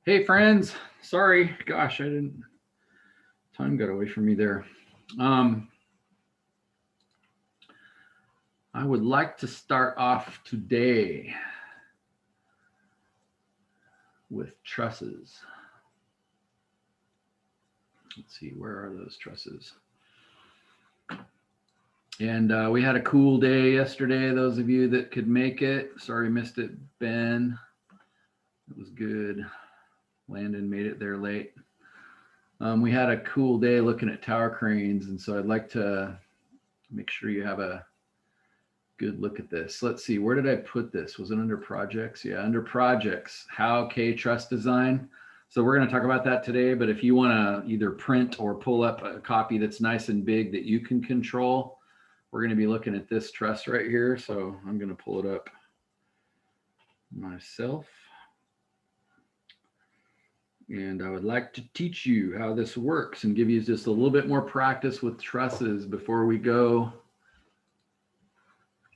Hey friends, sorry, gosh, I didn't, time got away from me there. Um, I would like to start off today with trusses. Let's see, where are those trusses? And we had a cool day yesterday. Those of you that could make it, sorry missed it, Ben. It was good. Landon made it there late. We had a cool day looking at tower cranes, and so I'd like to make sure you have a good look at this. Let's see, where did I put this? Was it under projects? Yeah, under projects, how K truss design. So we're going to talk about that today, but if you want to either print or pull up a copy that's nice and big that you can control, we're going to be looking at this truss right here. So I'm going to pull it up myself. And I would like to teach you how this works and give you just a little bit more practice with trusses before we go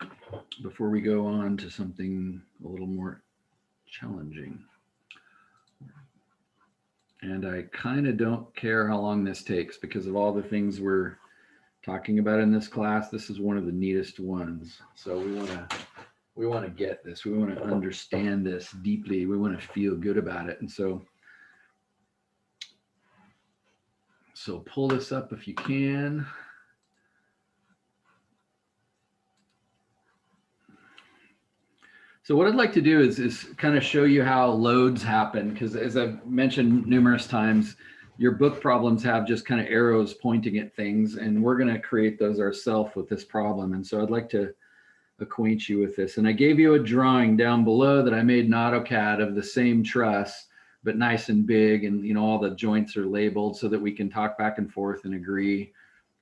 on to something a little more challenging. And I kind of don't care how long this takes because of all the things we're talking about in this class. This is one of the neatest ones. So we want to get this. We want to understand this deeply. We want to feel good about it. And so pull this up if you can. So what I'd like to do is kind of show you how loads happen, because as I've mentioned numerous times, your book problems have just kind of arrows pointing at things, and we're going to create those ourselves with this problem. And so I'd like to acquaint you with this. And I gave you a drawing down below that I made in AutoCAD of the same truss, but nice and big, and all the joints are labeled so that we can talk back and forth and agree.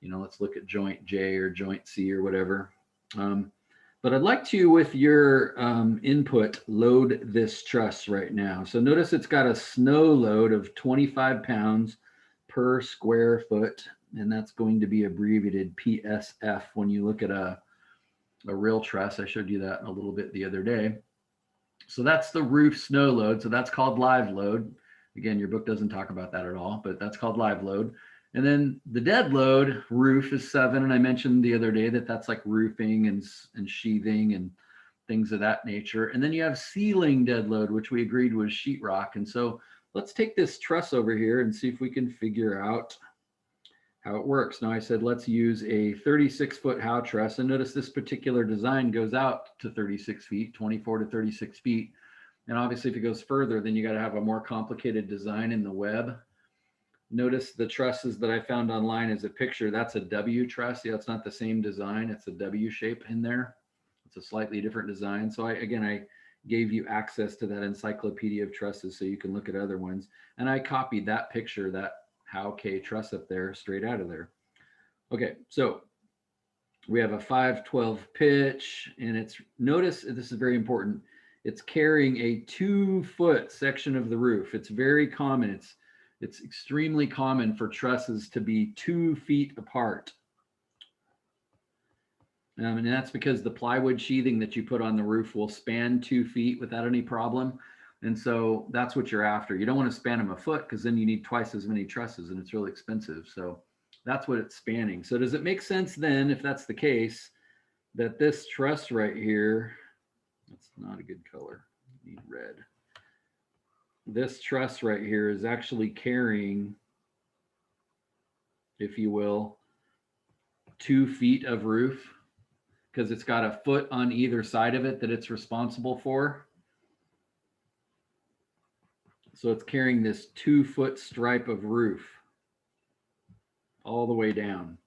Let's look at joint J or joint C or whatever. But I'd like to, with your input, load this truss right now. So notice it's got a snow load of 25 pounds per square foot, and that's going to be abbreviated PSF when you look at a real truss. I showed you that a little bit the other day. So that's the roof snow load. So that's called live load. Again, your book doesn't talk about that at all, but that's called live load. And then the dead load roof is 7. And I mentioned the other day that that's like roofing and sheathing and things of that nature. And then you have ceiling dead load, which we agreed was sheetrock. And so let's take this truss over here and see if we can figure out how it works. Now I said, let's use a 36-foot Howe truss. And notice this particular design goes out to 36 feet, 24 to 36 feet. And obviously if it goes further, then you got to have a more complicated design in the web. Notice the trusses that I found online as a picture. That's a W truss. Yeah, it's not the same design. It's a W shape in there. It's a slightly different design. So I gave you access to that encyclopedia of trusses so you can look at other ones. And I copied that picture, that Howe K truss up there, straight out of there. Okay, so we have a 5/12 pitch, and it's, notice this is very important, it's carrying a 2-foot section of the roof. It's very common. It's extremely common for trusses to be 2 feet apart. And that's because the plywood sheathing that you put on the roof will span 2 feet without any problem. And so that's what you're after. You don't want to span them a foot because then you need twice as many trusses and it's really expensive. So that's what it's spanning. So does it make sense then, if that's the case, that this truss right here, that's not a good color, you need red. This truss right here is actually carrying, if you will, 2 feet of roof, because it's got a foot on either side of it that it's responsible for. So it's carrying this 2-foot stripe of roof all the way down.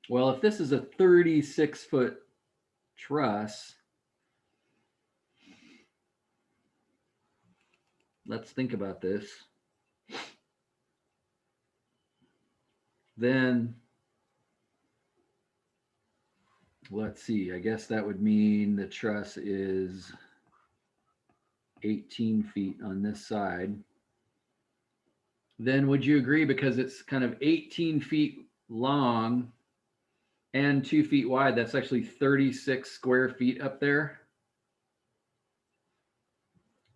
Well, if this is a 36-foot truss, let's think about this. Then let's see, I guess that would mean the truss is 18 feet on this side. Then would you agree, because it's kind of 18 feet long and 2 feet wide, that's actually 36 square feet up there.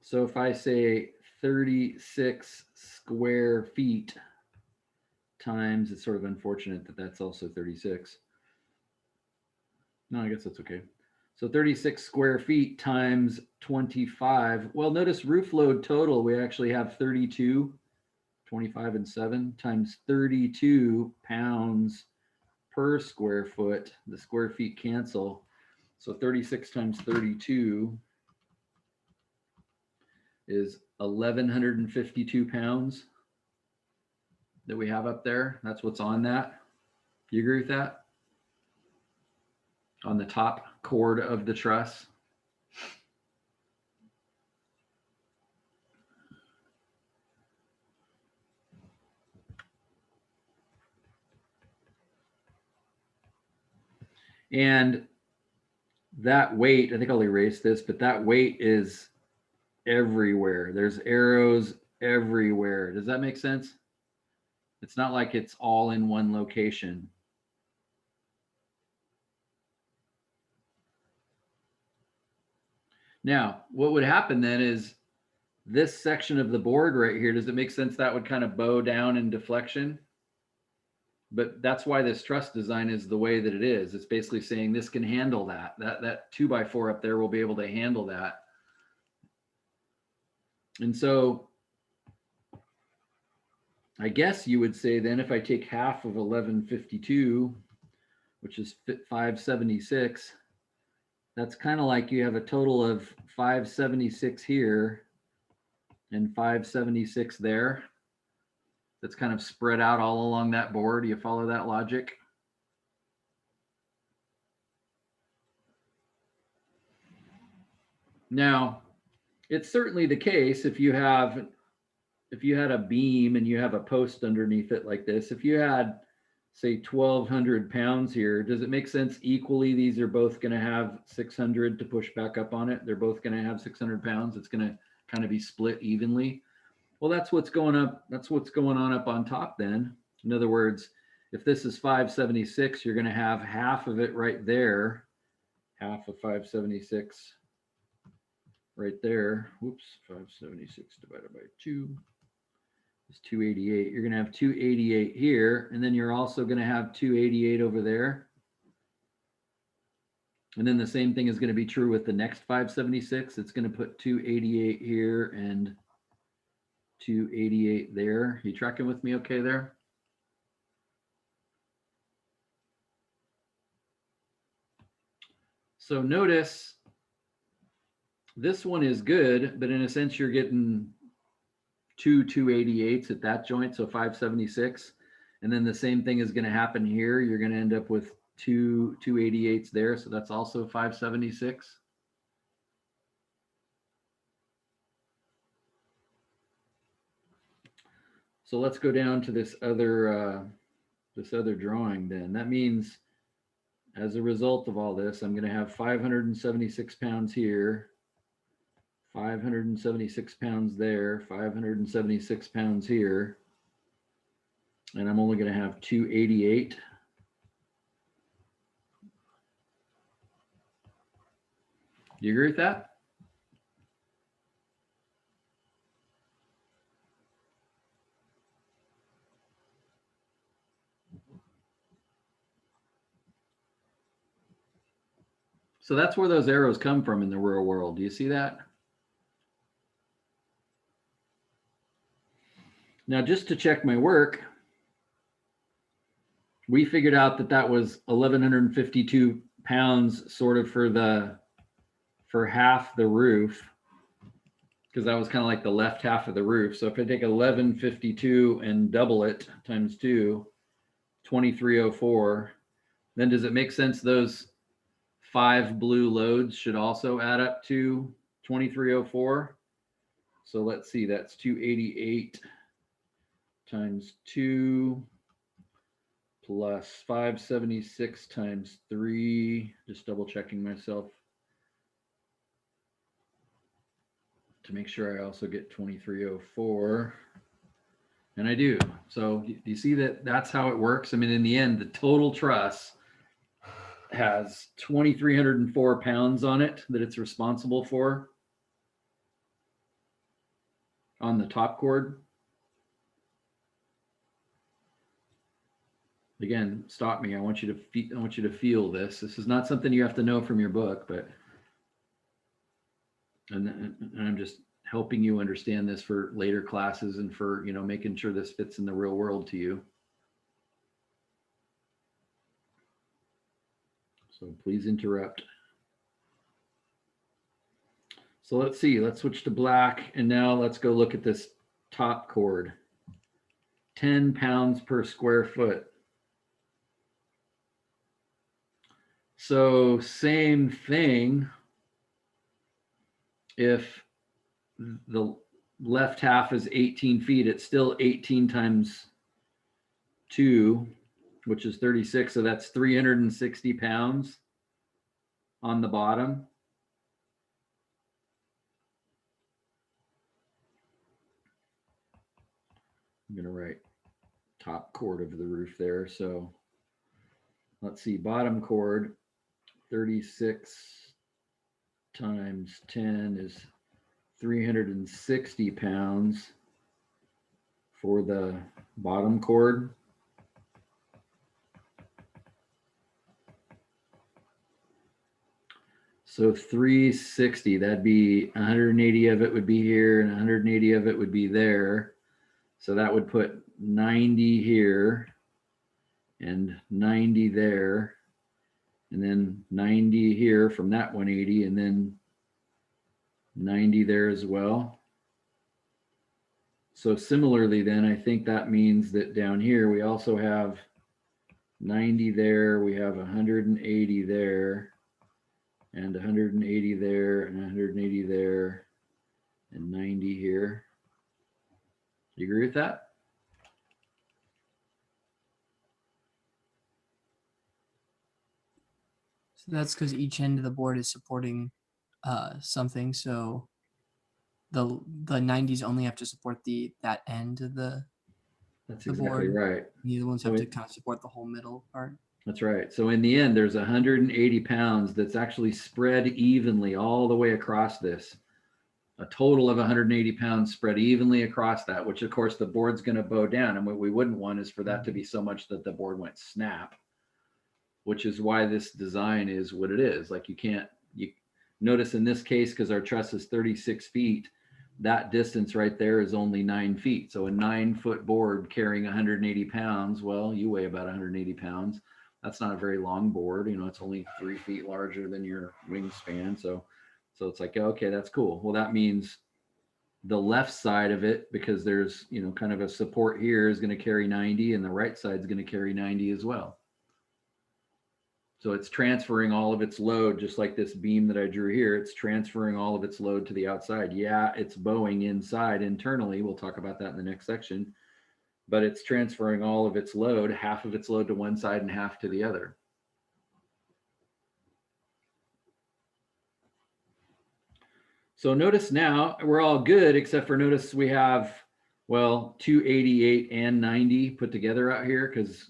So if I say 36 square feet times, it's sort of unfortunate that that's also 36. No, I guess that's okay. So 36 square feet times 25. Well, notice roof load total, we actually have 32, 25 and 7 times 32 pounds per square foot. The square feet cancel. So 36 times 32 is 1,152 pounds that we have up there. That's what's on that. Do you agree with that? On the top cord of the truss. And that weight, I think I'll erase this, but that weight is everywhere. There's arrows everywhere. Does that make sense? It's not like it's all in one location. Now, what would happen then is this section of the board right here, does it make sense that would kind of bow down in deflection? But that's why this truss design is the way that it is. It's basically saying this can handle that. That 2x4 up there will be able to handle that. And so I guess you would say then if I take half of 1152, which is 576, that's kind of like you have a total of 576 here and 576 there. That's kind of spread out all along that board. Do you follow that logic? Now, it's certainly the case if you had a beam and you have a post underneath it like this, if you had say 1,200 pounds here, does it make sense equally these are both going to have 600 to push back up on it? They're both going to have 600 pounds. It's going to kind of be split evenly. Well, that's what's going up. That's what's going on up on top then. In other words, if this is 576, you're going to have half of it right there, half of 576 right there. Whoops, 576 divided by 2 is 288. You're going to have 288 here, and then you're also going to have 288 over there. And then the same thing is going to be true with the next 576. It's going to put 288 here and 288 there. You tracking with me okay there? So notice this one is good, but in a sense you're getting two 288s at that joint, so 576. And then the same thing is going to happen here. You're going to end up with two 288s there, so that's also 576. So let's go down to this other drawing then. That means as a result of all this, I'm going to have 576 pounds here, 576 pounds there, 576 pounds here, and I'm only going to have 288. Do you agree with that? So that's where those arrows come from in the real world. Do you see that? Now, just to check my work, we figured out that that was 1,152 pounds sort of for half the roof, because that was kind of like the left half of the roof. So if I take 1152 and double it times 2, 2304, then does it make sense those 5 blue loads should also add up to 2304? So let's see, that's 288 times 2 plus 576 times 3, just double checking myself to make sure I also get 2304. And I do. So do you see that that's how it works? I mean, in the end, the total truss has 2,304 pounds on it that it's responsible for. on the top chord. Again, stop me. I want you to feel this. This is not something you have to know from your book, but and I'm just helping you understand this for later classes and for, making sure this fits in the real world to you. So please interrupt. So let's see, let's switch to black. And now let's go look at this top chord. 10 pounds per square foot. So same thing. If the left half is 18 feet, it's still 18 times 2, which is 36. So that's 360 pounds on the bottom. I'm going to write top chord of the roof there. So let's see, bottom chord, 36 times 10 is 360 pounds for the bottom chord. So 360, that'd be 180 of it would be here and 180 of it would be there. So that would put 90 here and 90 there, and then 90 here from that 180, and then 90 there as well. So similarly then, I think that means that down here we also have 90 there, we have 180 there, and 180 there, and 180 there, and 90 here. Do you agree with that? So that's because each end of the board is supporting something. So the 90s only have to support that end of the That's the exactly board. right. The other ones have to kind of support the whole middle part. That's right. So in the end, there's 180 pounds that's actually spread evenly all the way across this. A total of 180 pounds spread evenly across that, which of course the board's going to bow down. And what we wouldn't want is for that to be so much that the board went snap, which is why this design is what it is. Like you notice in this case, because our truss is 36 feet, that distance right there is only 9 feet. So a 9-foot board carrying 180 pounds, well, you weigh about 180 pounds. That's not a very long board. It's only 3 feet larger than your wingspan. So it's like, okay, that's cool. Well, that means the left side of it, because there's, kind of a support here, is going to carry 90, and the right side is going to carry 90 as well. So it's transferring all of its load, just like this beam that I drew here. It's transferring all of its load to the outside. Yeah, it's bowing inside internally. We'll talk about that in the next section. But it's transferring all of its load, half of its load to one side and half to the other. So notice now we're all good, except for notice we have, well, 288 and 90 put together out here because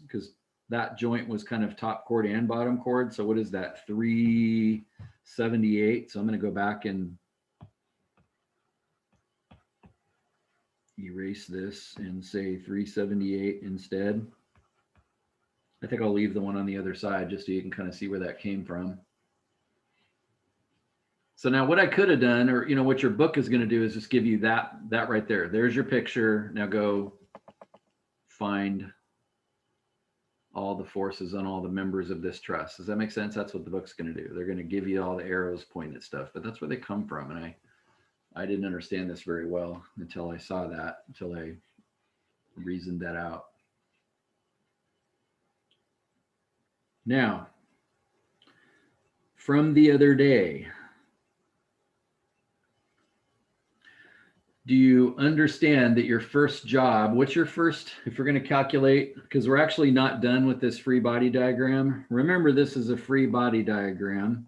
that joint was kind of top chord and bottom chord. So what is that? 378. So I'm going to go back and erase this and say 378 instead. I think I'll leave the one on the other side just so you can kind of see where that came from. So now what I could have done, or what your book is going to do, is just give you that right there. There's your picture. Now go find all the forces on all the members of this truss. Does that make sense? That's what the book's going to do. They're going to give you all the arrows pointing at stuff, but that's where they come from. And I didn't understand this very well until I saw that, until I reasoned that out. Now, from the other day, do you understand that your first job, what's your first, if we're going to calculate, because we're actually not done with this free body diagram. Remember, this is a free body diagram,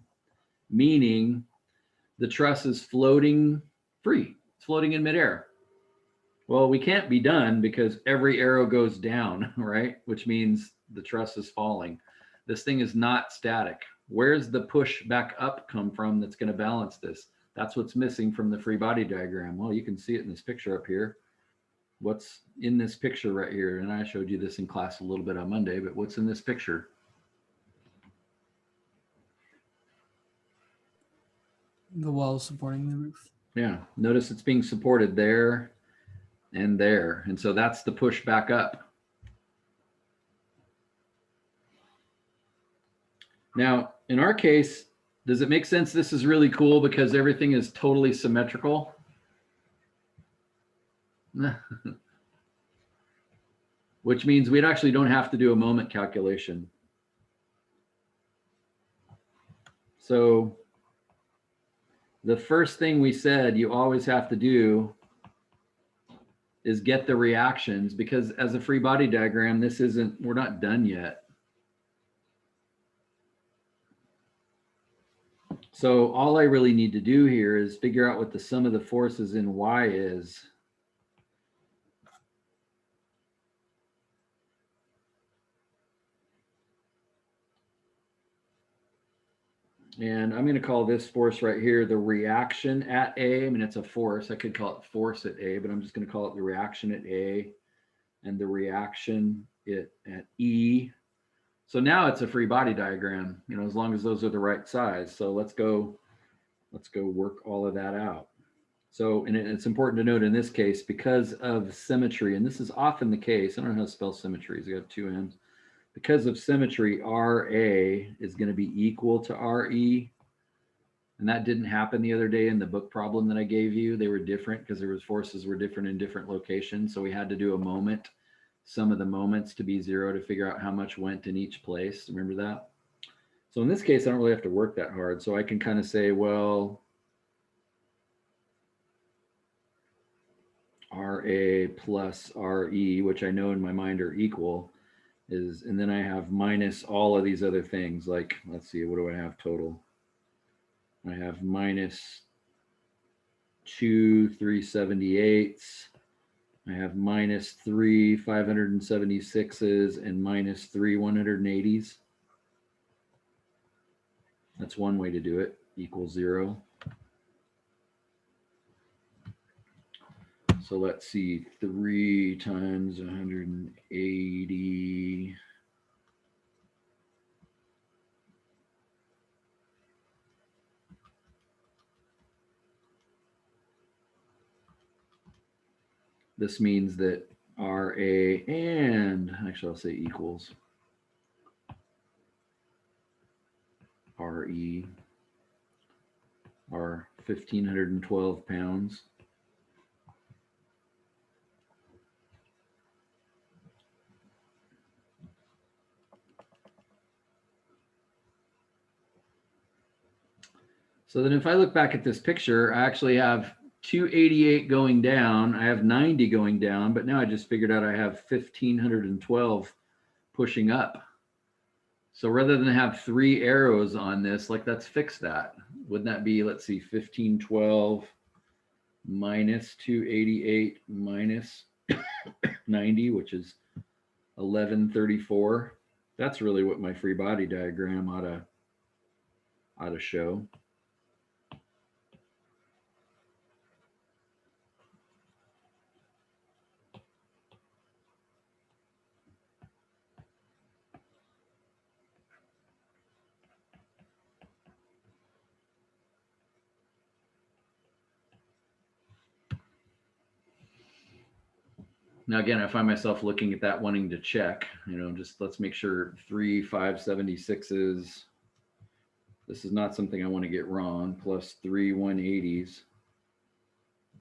meaning the truss is floating free. It's floating in midair. Well, we can't be done because every arrow goes down, right? Which means the truss is falling. This thing is not static. Where's the push back up come from that's going to balance this? That's what's missing from the free body diagram. Well, you can see it in this picture up here. What's in this picture right here? And I showed you this in class a little bit on Monday, but what's in this picture? The wall supporting the roof. Yeah, notice it's being supported there and there. And so that's the push back up. Now, in our case, does it make sense? This is really cool because everything is totally symmetrical. Which means we actually don't have to do a moment calculation. So the first thing we said you always have to do is get the reactions, because as a free body diagram, we're not done yet. So all I really need to do here is figure out what the sum of the forces in Y is. And I'm going to call this force right here the reaction at A. I mean, it's a force. I could call it force at A, but I'm just going to call it the reaction at A and the reaction at E. So now it's a free body diagram, you know, as long as those are the right size. So let's go work all of that out. So, and it's important to note in this case, because of symmetry, and this is often the case, I don't know how to spell symmetry, you have two M's. Because of symmetry, RA is going to be equal to RE. And that didn't happen the other day in the book problem that I gave you. They were different because there was forces were different in different locations. So we had to do a moment, sum of the moments to be 0 to figure out how much went in each place. Remember that? So in this case, I don't really have to work that hard. So I can kind of say, well, RA plus RE, which I know in my mind are equal, is, and then I have minus all of these other things. Like, let's see, what do I have total? I have minus 2 378s. I have minus 3 576s and minus 3 180s. That's one way to do it, equals 0. So let's see, 3 times 180. This means that RA and, actually I'll say equals, RE are 1,512 pounds. So then if I look back at this picture, I actually have 288 going down. I have 90 going down, but now I just figured out I have 1,512 pushing up. So rather than have 3 arrows on this, like, let's fix that. Wouldn't that be, let's see, 1512 minus 288 minus 90, which is 1134. That's really what my free body diagram ought to show. Now, again, I find myself looking at that wanting to check, you know, just let's make sure 3 576s. This is not something I want to get wrong, plus 3 180s.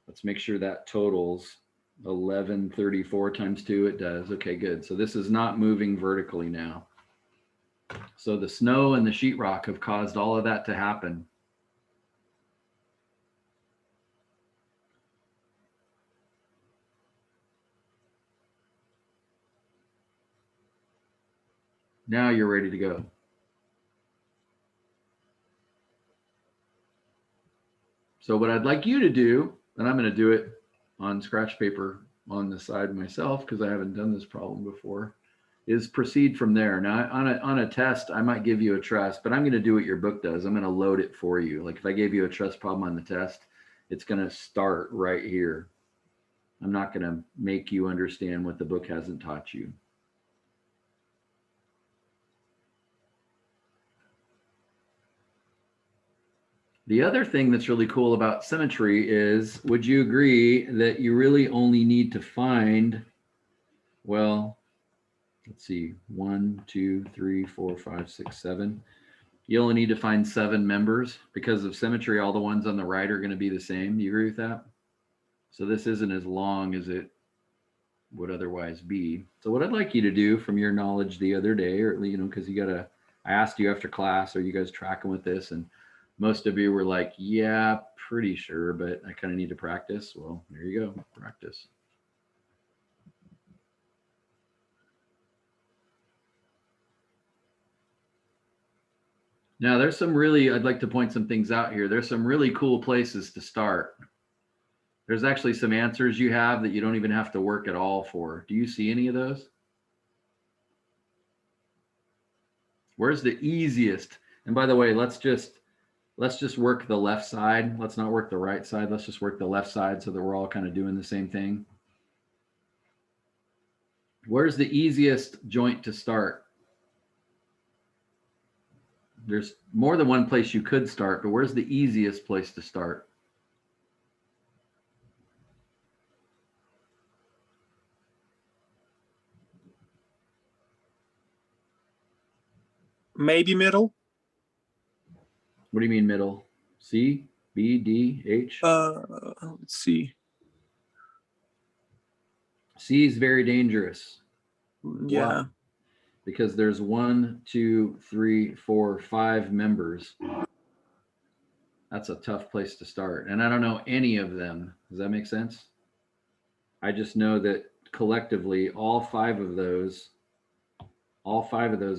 Let's make sure that totals 1134 times 2. It does. Okay, good. So this is not moving vertically now. So the snow and the sheetrock have caused all of that to happen. Now you're ready to go. So what I'd like you to do, and I'm going to do it on scratch paper on the side myself because I haven't done this problem before, is proceed from there. Now, on a test, I might give you a truss, but I'm going to do what your book does. I'm going to load it for you. Like if I gave you a truss problem on the test, it's going to start right here. I'm not going to make you understand what the book hasn't taught you. The other thing that's really cool about symmetry is, would you agree that you really only need to find, well, let's see, 1, 2, 3, 4, 5, 6, 7. You only need to find 7 members because of symmetry. All the ones on the right are going to be the same. Do you agree with that? So this isn't as long as it would otherwise be. So what I'd like you to do from your knowledge the other day, or because I asked you after class, are you guys tracking with this? And most of you were like, yeah, pretty sure, but I kind of need to practice. Well, there you go, practice. Now I'd like to point some things out here. There's some really cool places to start. There's actually some answers you have that you don't even have to work at all for. Do you see any of those? Where's the easiest? And by the way, let's just work the left side. Let's not work the right side. Let's just work the left side so that we're all kind of doing the same thing. Where's the easiest joint to start? There's more than one place you could start, but where's the easiest place to start? Maybe middle. What do you mean middle? C, B, D, H? Let's see. C is very dangerous. Yeah. Why? Because there's 1, 2, 3, 4, 5 members. That's a tough place to start. And I don't know any of them. Does that make sense? I just know that collectively, all five of those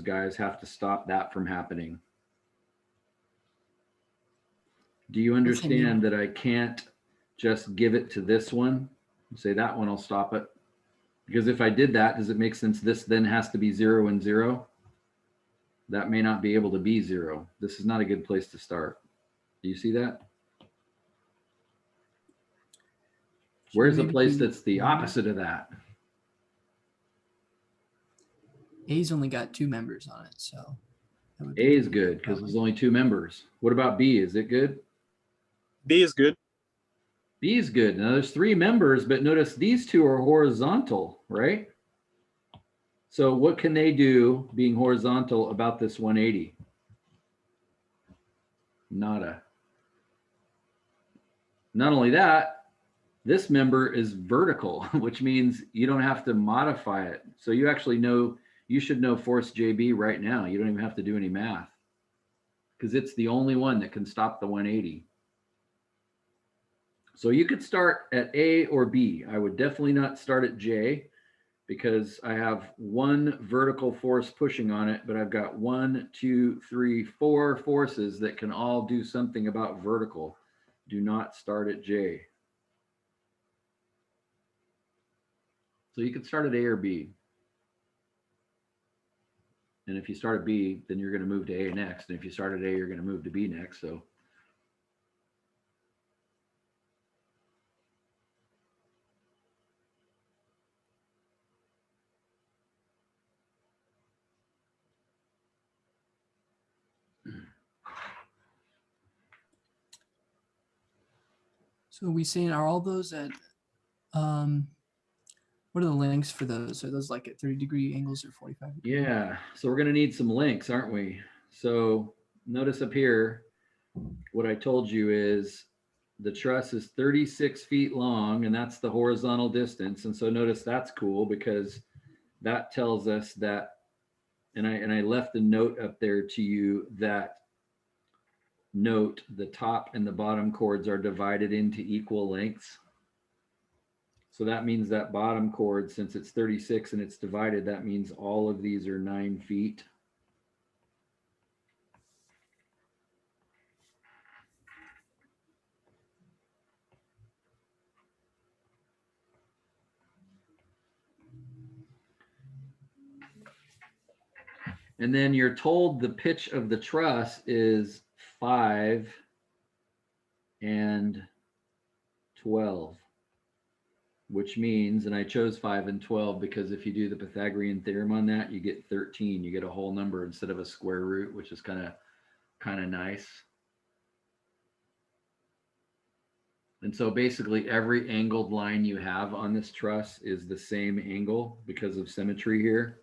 guys have to stop that from happening. Do you understand that I can't just give it to this one and say that one will stop it? Because if I did that, does it make sense this then has to be 0 and 0? That may not be able to be 0. This is not a good place to start. Do you see that? Where's a place that's the opposite of that? A's only got 2 members on it, so A is good because there's only 2 members. What about B? Is it good? B is good. B is good. Now there's 3 members, but notice these 2 are horizontal, right? So what can they do being horizontal about this 180? Nada. Not only that, this member is vertical, which means you don't have to modify it. So you actually know, you should know force JB right now. You don't even have to do any math because it's the only one that can stop the 180. So you could start at A or B. I would definitely not start at J because I have 1 vertical force pushing on it, but I've got 1, 2, 3, 4 forces that can all do something about vertical. Do not start at J. So you could start at A or B. And if you start at B, then you're going to move to A next. And if you start at A, you're going to move to B next. So are we saying, are all those at, what are the lengths for those? Are those like at 30-degree angles or 45 degrees? Yeah, so we're going to need some links, aren't we? So notice up here, what I told you is the truss is 36 feet long, and that's the horizontal distance. And so notice that's cool because that tells us that, and I left a note up there to you that note the top and the bottom chords are divided into equal lengths. So that means that bottom chord, since it's 36 and it's divided, that means all of these are 9 feet. And then you're told the pitch of the truss is 5 and 12, which means, and I chose 5 and 12 because if you do the Pythagorean theorem on that, you get 13. You get a whole number instead of a square root, which is kind of nice. And so basically every angled line you have on this truss is the same angle because of symmetry here.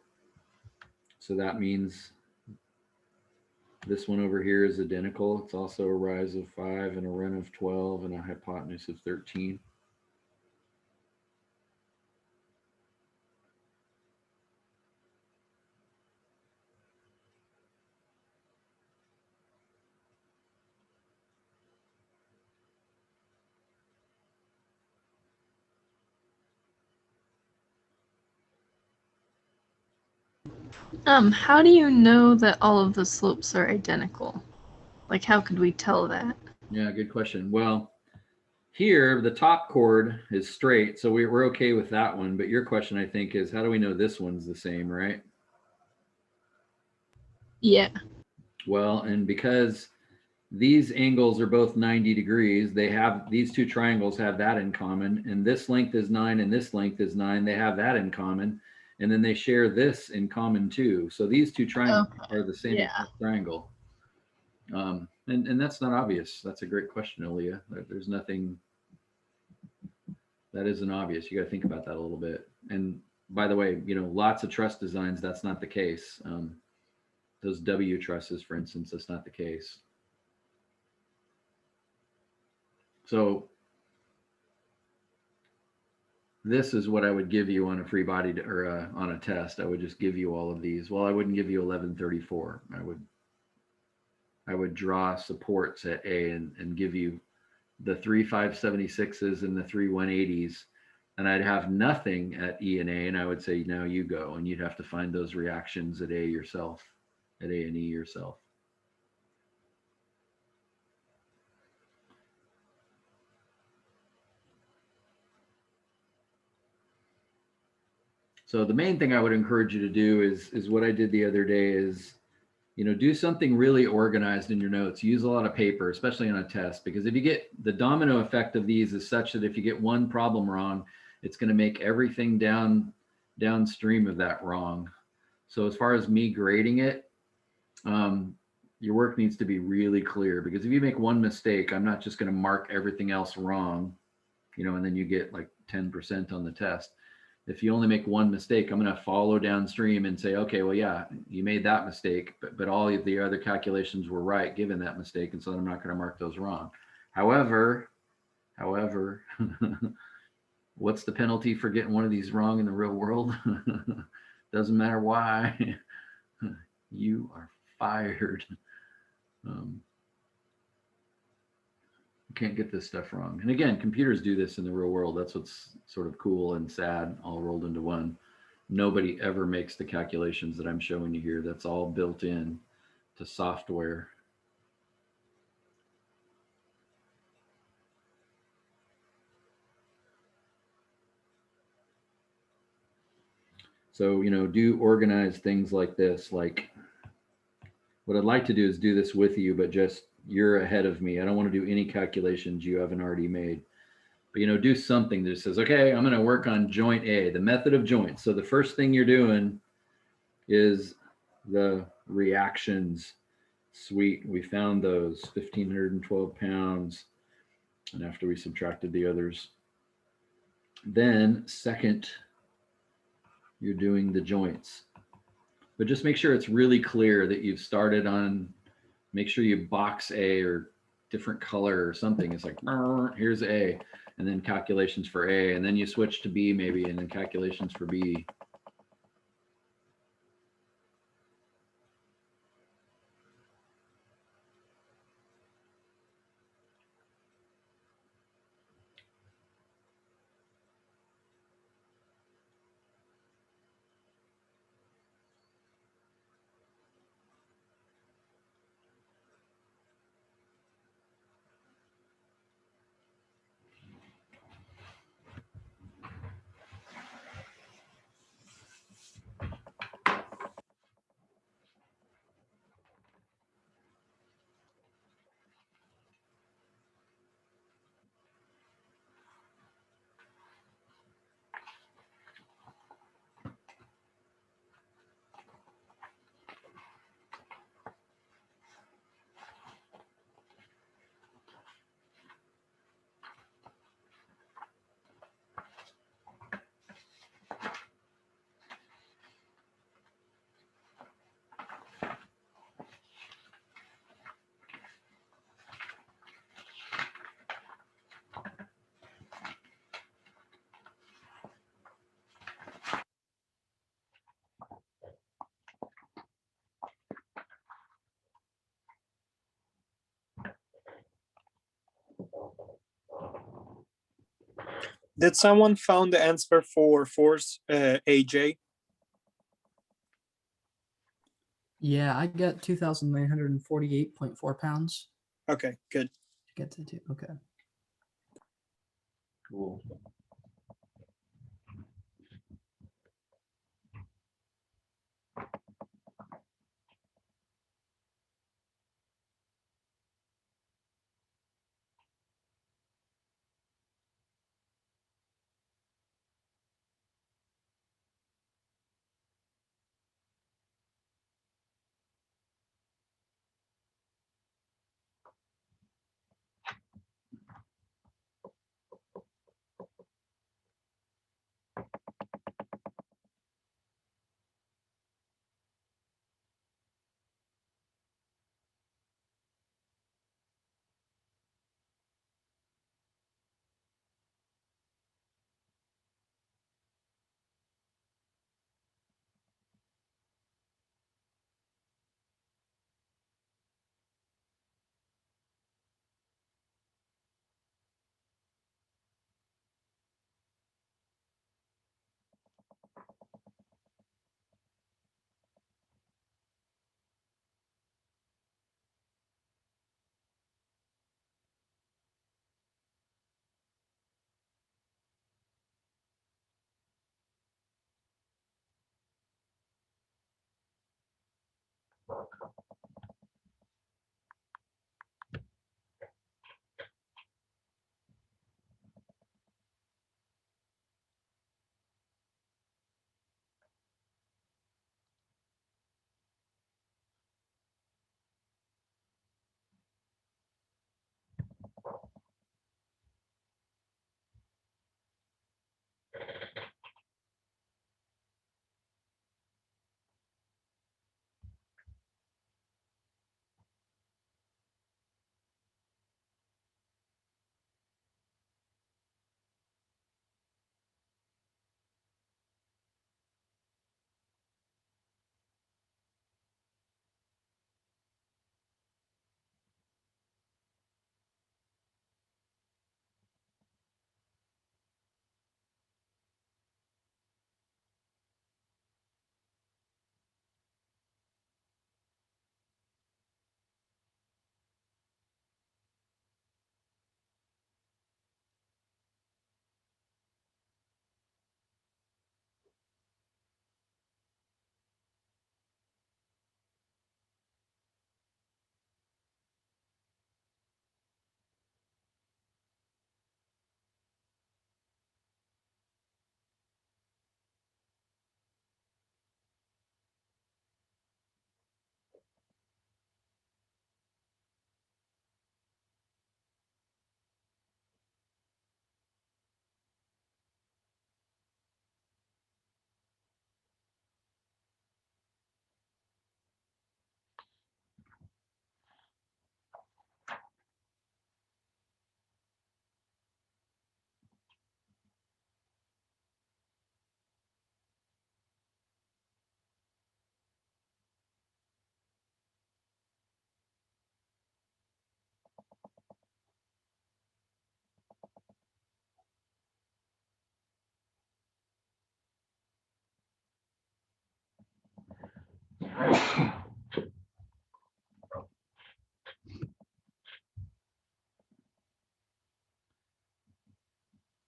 So that means this one over here is identical. It's also a rise of 5 and a run of 12 and a hypotenuse of 13. How do you know that all of the slopes are identical? Like, how could we tell that? Yeah, good question. Well, here the top chord is straight, so we're okay with that one. But your question, I think, is how do we know this one's the same, right? Yeah. Well, and because these angles are both 90 degrees, they have these two triangles have that in common, and this length is 9 and this length is 9. They have that in common, and then they share this in common too. So these two triangles are the same triangle. And that's not obvious. That's a great question, Aaliyah. There's nothing that isn't obvious. You got to think about that a little bit. And by the way, lots of truss designs, that's not the case. Those W trusses, for instance, that's not the case. So this is what I would give you on a free body or on a test. I would just give you all of these. Well, I wouldn't give you 1134. I would draw supports at A and give you the 3 576s and the 3 180s, and I'd have nothing at E and A, and I would say, now you go, and you'd have to find those reactions at A yourself, at A and E yourself. So the main thing I would encourage you to do is what I did the other day is, do something really organized in your notes. Use a lot of paper, especially on a test, because if you get the domino effect of these is such that if you get one problem wrong, it's going to make everything downstream of that wrong. So as far as me grading it, your work needs to be really clear, because if you make one mistake, I'm not just going to mark everything else wrong, and then you get like 10% on the test. If you only make one mistake, I'm going to follow downstream and say, okay, well, yeah, you made that mistake, but all of the other calculations were right given that mistake, and so I'm not going to mark those wrong. However, what's the penalty for getting one of these wrong in the real world? Doesn't matter why. You are fired. You can't get this stuff wrong. And again, computers do this in the real world. That's what's sort of cool and sad, all rolled into one. Nobody ever makes the calculations that I'm showing you here. That's all built in to software. So, do organize things like this. Like, what I'd like to do is do this with you, but just you're ahead of me. I don't want to do any calculations you haven't already made. But, do something that says, okay, I'm going to work on joint A, the method of joints. So the first thing you're doing is the reactions. Sweet, we found those 1,512 pounds. And after we subtracted the others, then second, you're doing the joints. But just make sure it's really clear that you've started on, make sure you box A or different color or something. It's like, here's A, and then calculations for A, and then you switch to B maybe, and then calculations for B. Did someone found the answer for force AJ? Yeah, I got 2,948.4 pounds Okay, good. to get to two. Okay. Cool.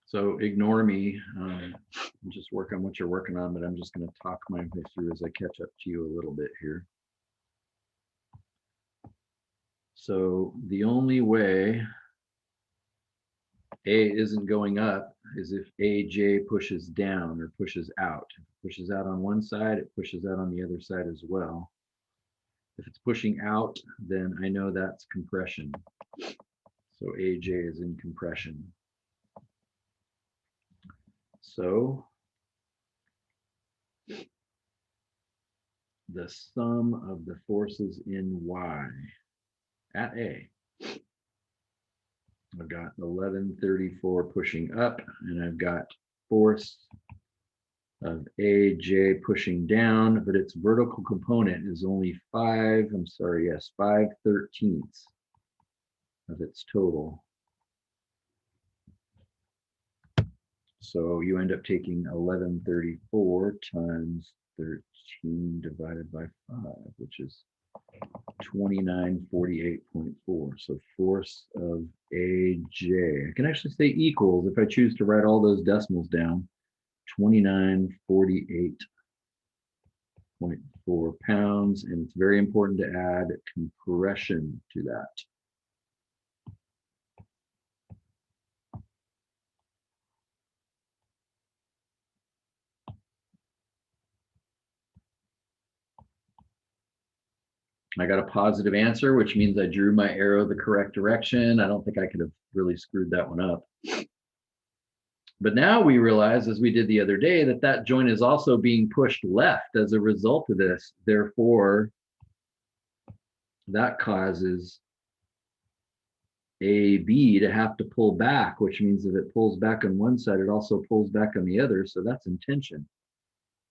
So ignore me. Just work on what you're working on, but I'm just going to talk my way through as I catch up to you a little bit here. So the only way A isn't going up is if AJ pushes down or pushes out. If it pushes out on one side, it pushes out on the other side as well. If it's pushing out, then I know that's compression. So AJ is in compression. So the sum of the forces in Y at A, I've got 1134 pushing up, and I've got force of AJ pushing down, but its vertical component is only 5/13 of its total. So you end up taking 1134 times 13 divided by 5, which is 2948.4. So force of AJ, I can actually say equals if I choose to write all those decimals down. 2948.4 pounds, and it's very important to add compression to that. I got a positive answer, which means I drew my arrow the correct direction. I don't think I could have really screwed that one up. But now we realize, as we did the other day, that that joint is also being pushed left as a result of this. Therefore, that causes AB to have to pull back, which means if it pulls back on one side, it also pulls back on the other. So that's in tension.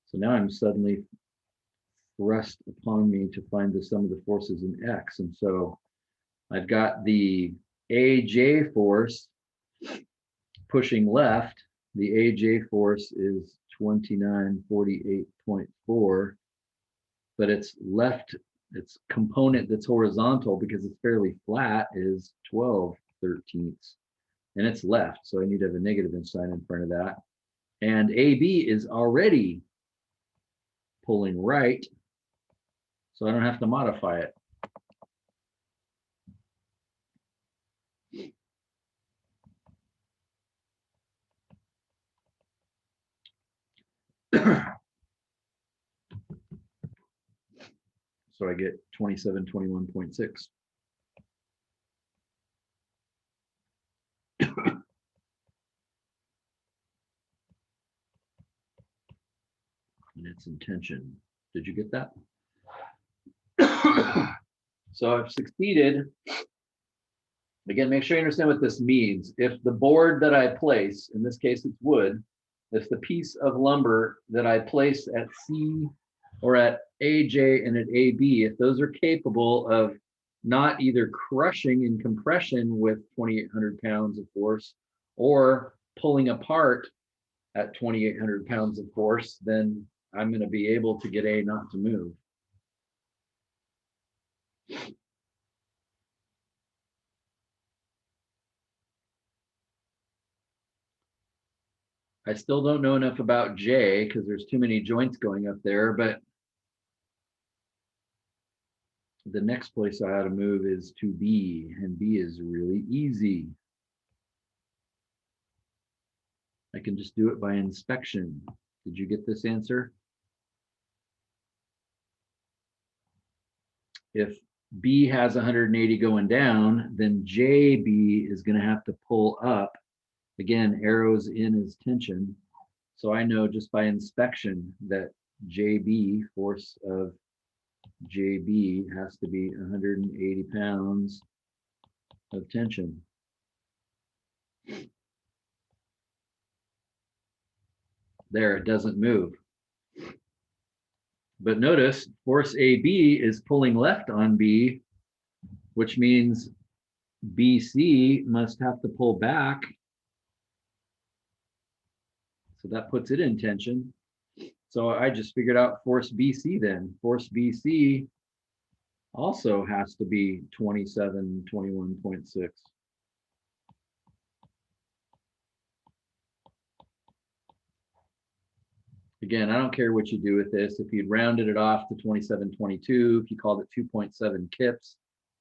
So now I'm suddenly thrust upon me to find the sum of the forces in X. And so I've got the AJ force pushing left. The AJ force is 2948.4, but it's left, its component that's horizontal because it's fairly flat is 12/13, and it's left. So I need to have a negative sign in front of that. And AB is already pulling right, so I don't have to modify it. So I get 2721.6. And it's in tension. Did you get that? So I've succeeded. Again, make sure you understand what this means. If the board that I place, in this case it's wood, if the piece of lumber that I place at C or at AJ and at AB, if those are capable of not either crushing in compression with 2,800 pounds of force or pulling apart at 2,800 pounds of force, then I'm going to be able to get A not to move. I still don't know enough about J because there's too many joints going up there, but the next place I ought to move is to B, and B is really easy. I can just do it by inspection. Did you get this answer? If B has 180 going down, then JB is going to have to pull up. Again, arrows in is tension. So I know just by inspection that JB, force of JB, has to be 180 pounds of tension. There, it doesn't move. But notice force AB is pulling left on B, which means BC must have to pull back. So that puts it in tension. So I just figured out force BC then. Force BC also has to be 2721.6. Again, I don't care what you do with this. If you'd rounded it off to 2722, if you called it 2.7 kips,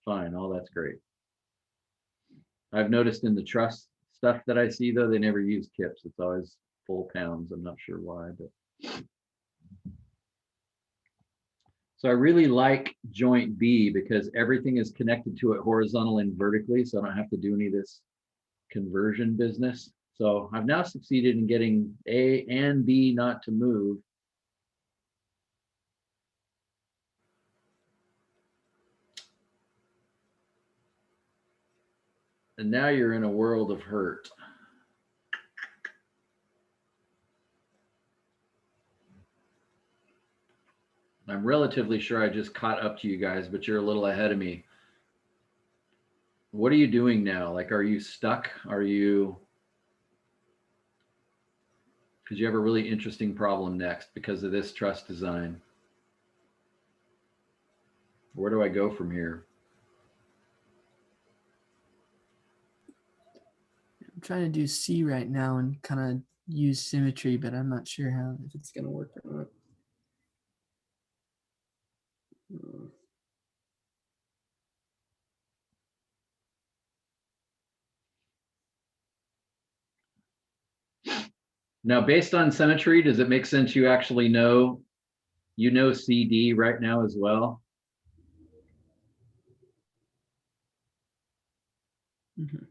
fine, all that's great. I've noticed in the truss stuff that I see though, they never use kips. It's always full pounds. I'm not sure why, but. So I really like joint B because everything is connected to it horizontal and vertically, so I don't have to do any of this conversion business. So I've now succeeded in getting A and B not to move. And now you're in a world of hurt. I'm relatively sure I just caught up to you guys, but you're a little ahead of me. What are you doing now? Like, are you stuck? Are you because you have a really interesting problem next because of this truss design. Where do I go from here? I'm trying to do C right now and kind of use symmetry, but I'm not sure how if it's gonna work or not. Now, based on symmetry, does it make sense you actually know, CD right now as well? Mhm.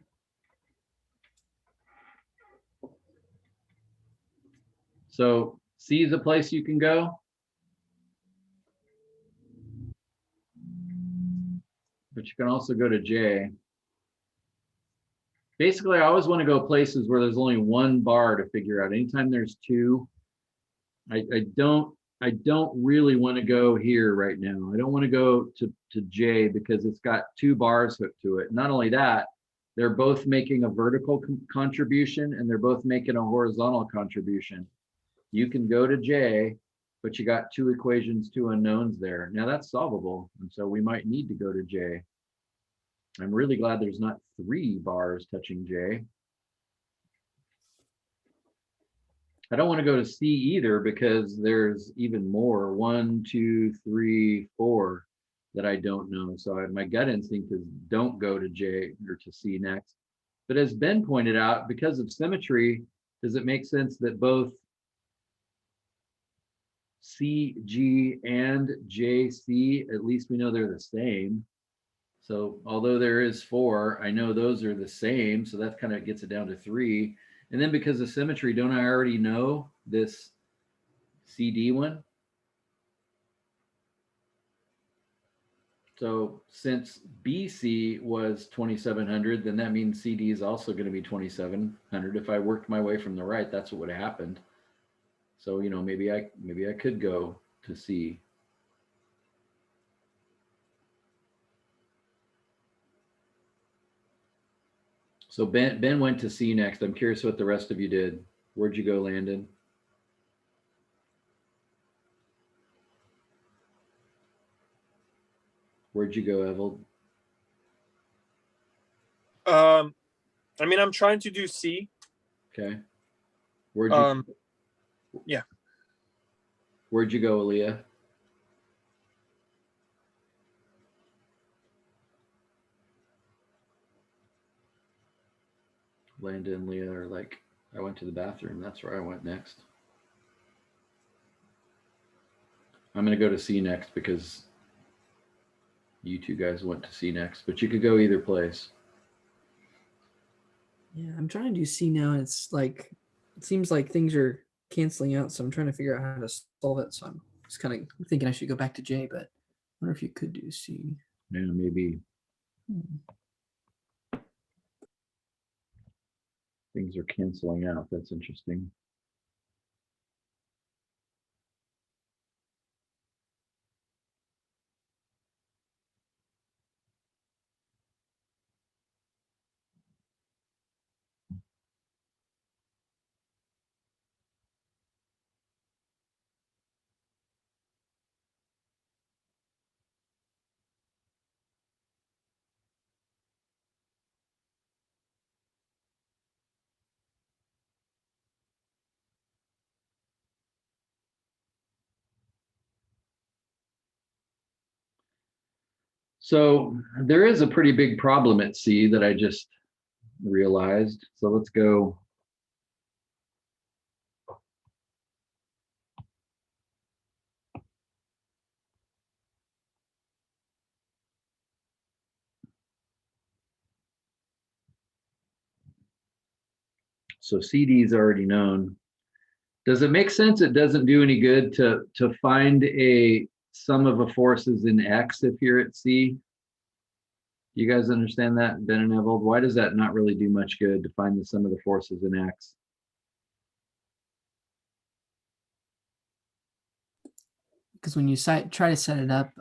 So C is a place you can go. But you can also go to J. Basically, I always want to go places where there's only one bar to figure out. Anytime there's two, I don't really want to go here right now. I don't want to go to J because it's got two bars hooked to it. Not only that, they're both making a vertical contribution and they're both making a horizontal contribution. You can go to J, but you got two equations, two unknowns there. Now that's solvable. And so we might need to go to J. I'm really glad there's not three bars touching J. I don't want to go to C either because there's even more, 1, 2, 3, 4 that I don't know. So my gut instinct is don't go to J or to C next. But as Ben pointed out, because of symmetry, does it make sense that both C, G, and JC, at least we know they're the same. So although there is 4, I know those are the same. So that kind of gets it down to 3. And then because of symmetry, don't I already know this CD one? So since BC was 2700, then that means CD is also going to be 2700. If I worked my way from the right, that's what would have happened. So, you know, maybe I could go to C. So Ben went to C next. I'm curious what the rest of you did. Where'd you go, Landon? Where'd you go, Evald? I mean, I'm trying to do C. Okay. Where'd you? Yeah. Where'd you go, Aaliyah? Landon and Leah are like, I went to the bathroom. That's where I went next. I'm going to go to C next because you two guys went to C next, but you could go either place. Yeah, I'm trying to do C now. And it's like, it seems like things are canceling out. So I'm trying to figure out how to solve it. So I'm just kind of thinking I should go back to J, but I wonder if you could do C. Yeah, maybe things are canceling out. That's interesting. So there is a pretty big problem at C that I just realized. So let's go. So CD is already known. Does it make sense? It doesn't do any good to find a sum of the forces in X if you're at C. You guys understand that, Ben and Evald? Why does that not really do much good to find the sum of the forces in X? Because when you try to set it up,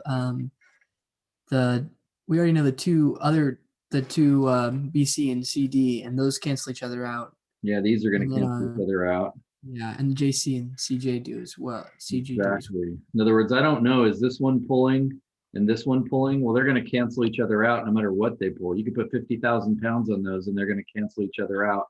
we already know the two BC and CD, and those cancel each other out. Yeah, these are going And to then, cancel each other out. Yeah, and JC and CJ do as well. CG do as well. Exactly. In other words, I don't know, is this one pulling and this one pulling? Well, they're going to cancel each other out no matter what they pull. You could put 50,000 pounds on those and they're going to cancel each other out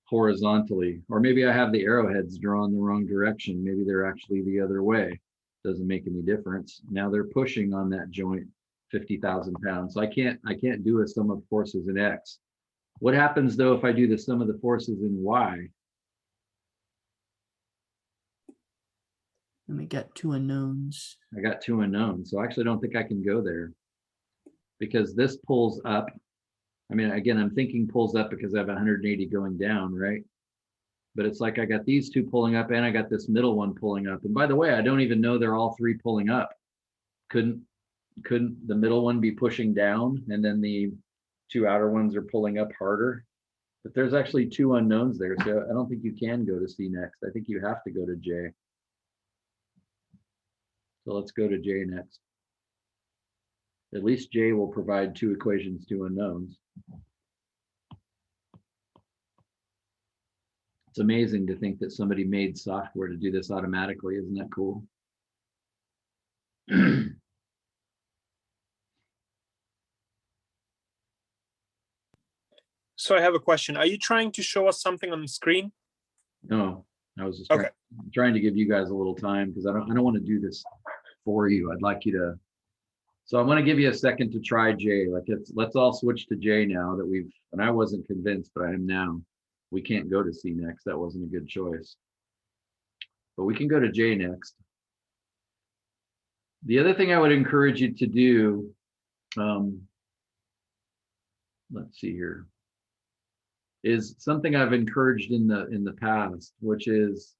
horizontally. Or maybe I have the arrowheads drawn the wrong direction. Maybe they're actually the other way. Doesn't make any difference. Now they're pushing on that joint 50,000 pounds. So I can't do a sum of forces in X. What happens though if I do the sum of the forces in Y? And we got two unknowns. I got two unknowns, so I actually don't think I can go there because this pulls up. I mean, again, I'm thinking pulls up because I have 180 going down, right? But it's like I got these two pulling up and I got this middle one pulling up. And by the way, I don't even know they're all three pulling up. Couldn't the middle one be pushing down and then the two outer ones are pulling up harder? But there's actually two unknowns there, so I don't think you can go to C next. I think you have to go to J. So let's go to J next. At least J will provide two equations, two unknowns. It's amazing to think that somebody made software to do this automatically. Isn't that cool? So I have a question. Are you trying to show us something on the screen? No, I was just Okay. trying to give you guys a little time because I don't want to do this for you. I'd like you to. So I'm going to give you a second to try J. Like let's all switch to J now that we've. And I wasn't convinced, but I am now. We can't go to C next. That wasn't a good choice. But we can go to J next. The other thing I would encourage you to do. Let's see here. Is something I've encouraged in the past, which is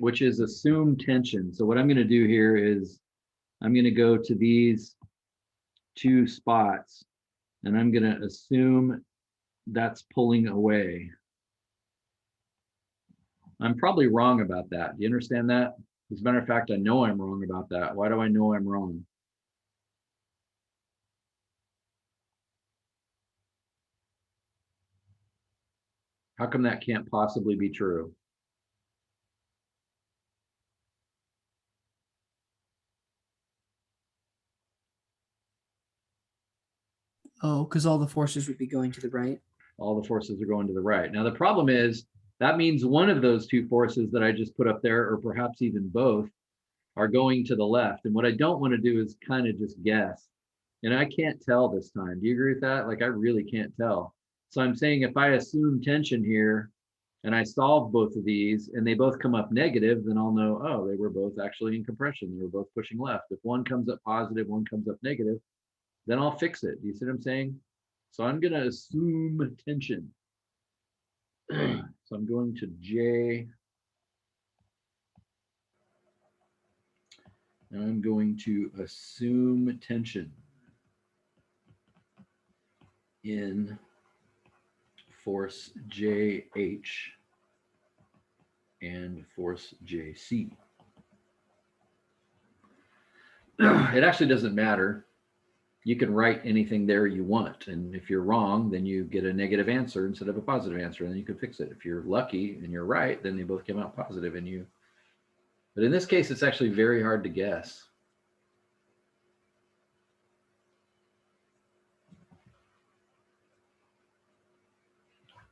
assume tension. So what I'm going to do here is I'm going to go to these two spots and I'm going to assume that's pulling away. I'm probably wrong about that. Do you understand that? As a matter of fact, I know I'm wrong about that. Why do I know I'm wrong? How come that can't possibly be true? Oh, because all the forces would be going to the right. All the forces are going to the right. Now, the problem is that means one of those two forces that I just put up there, or perhaps even both, are going to the left. And what I don't want to do is kind of just guess. And I can't tell this time. Do you agree with that? Like, I really can't tell. So I'm saying if I assume tension here and I solve both of these and they both come up negative, then I'll know, oh, they were both actually in compression. They were both pushing left. If one comes up positive, one comes up negative, then I'll fix it. Do you see what I'm saying? So I'm going to assume tension. So I'm going to J. And I'm going to assume tension in force JH and force JC. It actually doesn't matter. You can write anything there you want. And if you're wrong, then you get a negative answer instead of a positive answer, and then you can fix it. If you're lucky and you're right, then they both came out positive and you. But in this case, it's actually very hard to guess.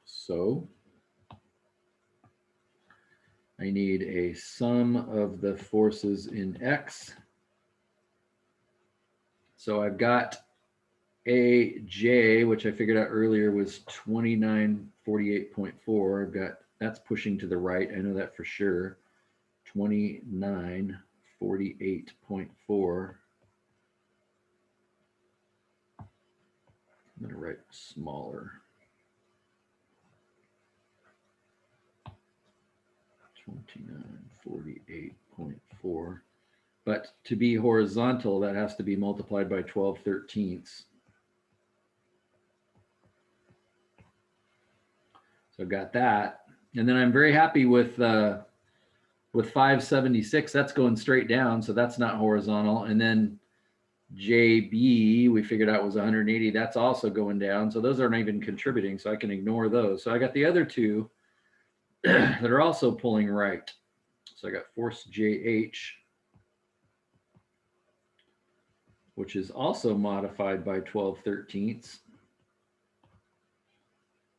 So I need a sum of the forces in X. So I've got AJ, which I figured out earlier was 2948.4. I've got, that's pushing to the right. I know that for sure. 2948.4. I'm going to write smaller. 2948.4. But to be horizontal, that has to be multiplied by 12/13. So I've got that. And then I'm very happy with 576. That's going straight down, so that's not horizontal. And then JB, we figured out was 180. That's also going down. So those aren't even contributing, so I can ignore those. So I got the other two. that are also pulling right. So I got force JH, which is also modified by 12/13.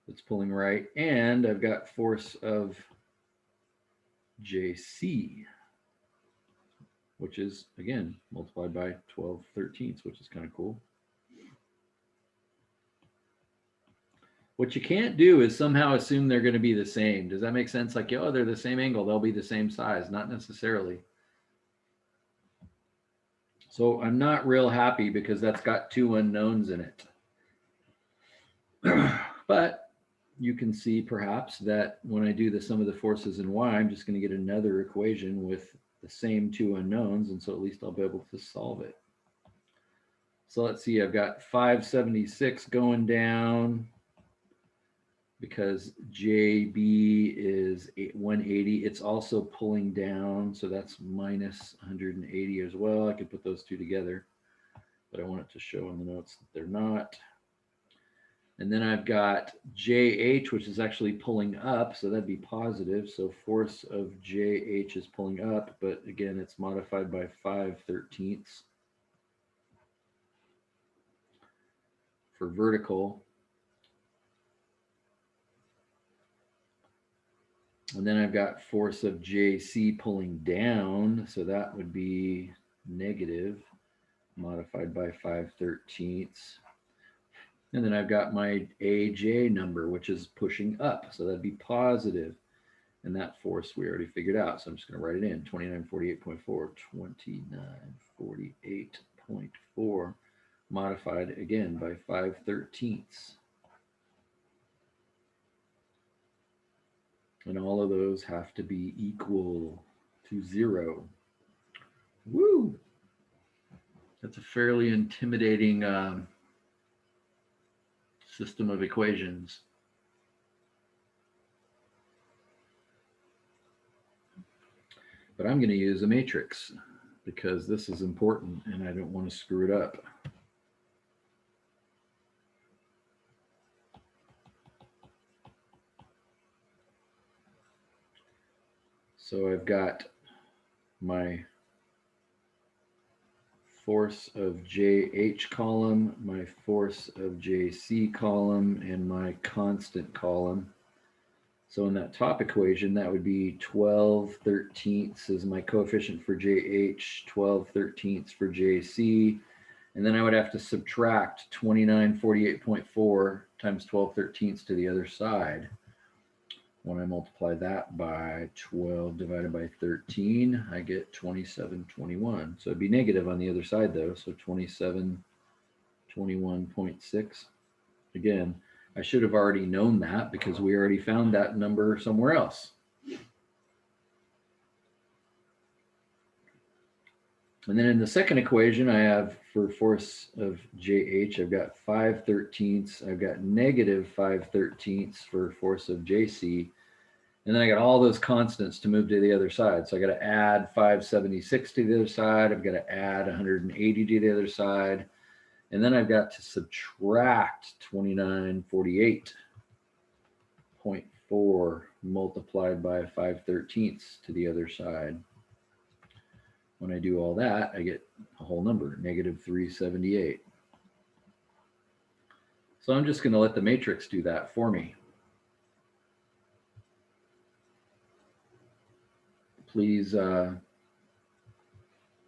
It's pulling right. And I've got force of JC, which is, again, multiplied by 12/13, which is kind of cool. What you can't do is somehow assume they're going to be the same. Does that make sense? Like, oh, they're the same angle, they'll be the same size. Not necessarily. So I'm not real happy because that's got two unknowns in it. But you can see perhaps that when I do the sum of the forces in y, I'm just going to get another equation with the same two unknowns. And so at least I'll be able to solve it. So let's see, I've got 576 going down because JB is 180. It's also pulling down. So that's minus 180 as well. I could put those two together, but I want it to show in the notes that they're not. And then I've got JH, which is actually pulling up. So that'd be positive. So force of JH is pulling up, but again, it's modified by 5/13 for vertical. And then I've got force of JC pulling down. So that would be negative, modified by 5/13. And then I've got my AJ number, which is pushing up. So that'd be positive. And that force we already figured out. So I'm just going to write it in, 2948.4, 2948.4, modified again by 5/13. And all of those have to be equal to 0. Woo! That's a fairly intimidating system of equations. But I'm going to use a matrix because this is important and I don't want to screw it up. So I've got my force of JH column, my force of JC column, and my constant column. So in that top equation, that would be 12/13 is my coefficient for JH, 12/13 for JC. And then I would have to subtract 2948.4 times 12/13 to the other side. When I multiply that by 12 divided by 13, I get 2721. So it'd be negative on the other side though. So 2721.6. Again, I should have already known that because we already found that number somewhere else. And then in the second equation, I have for force of JH, I've got 5/13. I've got negative 5/13 for force of JC. And then I got all those constants to move to the other side. So I got to add 576 to the other side. I've got to add 180 to the other side. And then I've got to subtract 2948.4 multiplied by 5/13 to the other side. When I do all that, I get a whole number, negative 378. So I'm just going to let the matrix do that for me. Please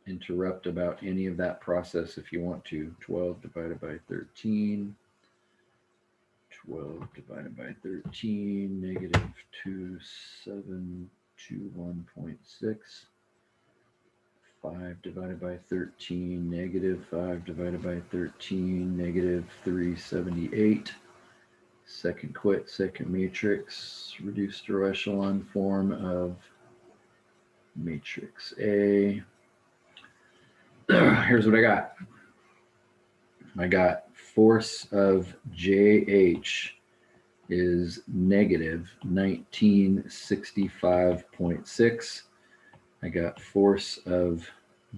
interrupt about any of that process if you want to. 12 divided by 13. 12 divided by 13, negative 2721.6. 5 divided by 13, negative 5 divided by 13, negative 378. Second quit, second matrix, reduced row echelon form of matrix A. Here's what I got. I got force of JH is negative 1965.6. I got force of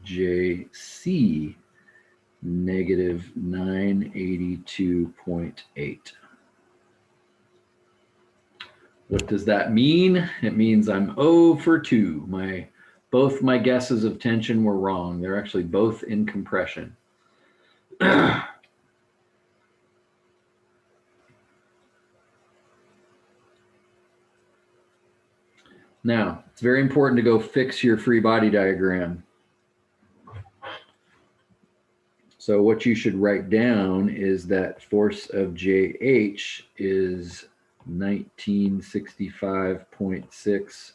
JC negative 982.8. What does that mean? It means I'm 0 for 2. Both my guesses of tension were wrong. They're actually both in compression. Now, it's very important to go fix your free body diagram. So what you should write down is that force of JH is 1965.6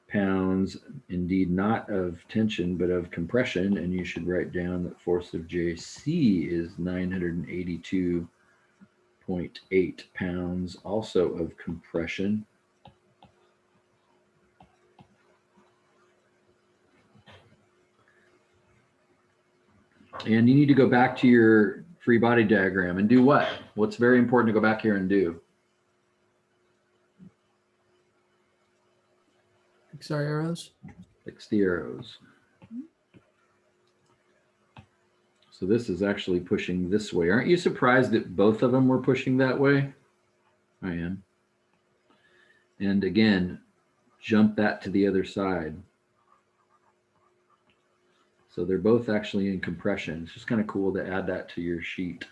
pounds, indeed not of tension, but of compression. And you should write down that force of JC is 982.8 pounds, also of compression. And you need to go back to your free body diagram and do what? What's very important to go back here and do? Fix our arrows. Fix the arrows. So this is actually pushing this way. Aren't you surprised that both of them were pushing that way? I am. And again, jump that to the other side. So they're both actually in compression. It's just kind of cool to add that to your sheet.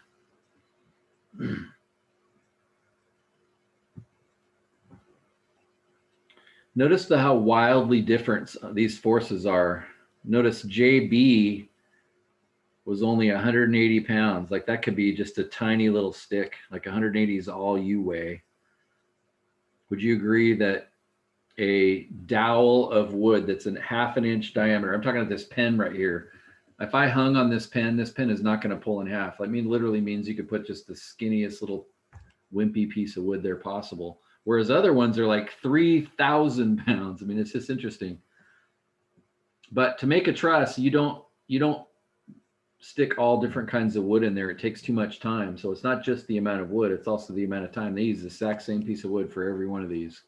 Notice how wildly different these forces are. Notice JB was only 180 pounds. Like that could be just a tiny little stick. Like 180 is all you weigh. Would you agree that a dowel of wood that's in ½ an inch diameter, I'm talking about this pen right here. If I hung on this pen is not going to pull in half. I mean, literally means you could put just the skinniest little wimpy piece of wood there possible. Whereas other ones are like 3,000 pounds. I mean, it's just interesting. But to make a truss, you don't stick all different kinds of wood in there. It takes too much time. So it's not just the amount of wood, it's also the amount of time. They use the exact same piece of wood for every one of these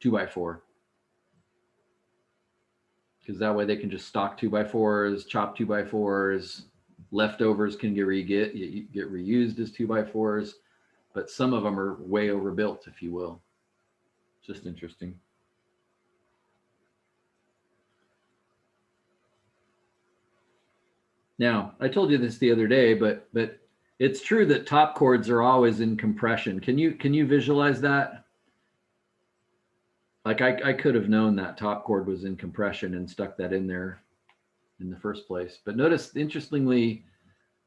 2x4. Because that way they can just stock 2x4s, chop 2x4s, leftovers can get reused as 2x4s, but some of them are way overbuilt, if you will. Just interesting. Now, I told you this the other day, but it's true that top chords are always in compression. Can you visualize that? Like I could have known that top chord was in compression and stuck that in there in the first place. But notice, interestingly,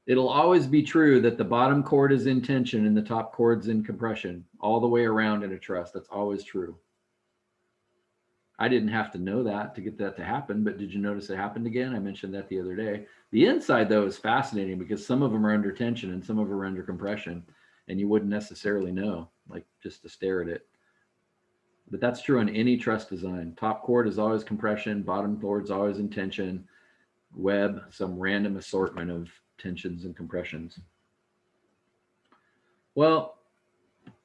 it'll always be true that the bottom chord is in tension and the top chord's in compression all the way around in a truss. That's always true. I didn't have to know that to get that to happen, but did you notice it happened again? I mentioned that the other day. The inside, though, is fascinating because some of them are under tension and some of them are under compression, and you wouldn't necessarily know, like just to stare at it. But that's true on any truss design. Top chord is always compression, bottom chord is always in tension, web, some random assortment of tensions and compressions. Well,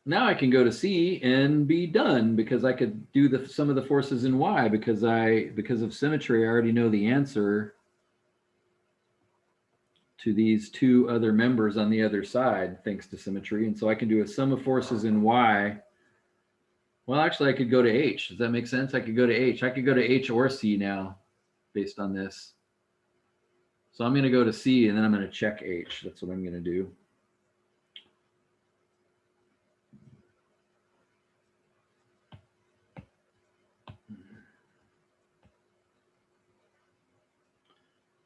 now I can go to C and be done because I could do some of the forces in Y because of symmetry, I already know the answer to these two other members on the other side thanks to symmetry. And so I can do a sum of forces in Y. Well, actually, I could go to H. Does that make sense? I could go to H. I could go to H or C now based on this. So I'm going to go to C and then I'm going to check H. That's what I'm going to do.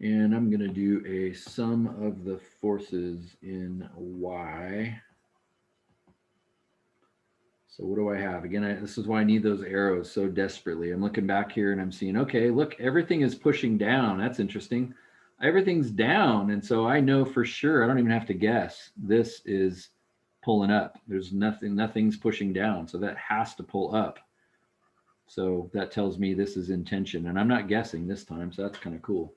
And I'm going to do a sum of the forces in Y. So what do I have? Again, this is why I need those arrows so desperately. I'm looking back here and I'm seeing, okay, look, everything is pushing down. That's interesting. Everything's down. And so I know for sure, I don't even have to guess. This is pulling up. There's nothing's pushing down. So that has to pull up. So that tells me this is in tension. And I'm not guessing this time. So that's kind of cool.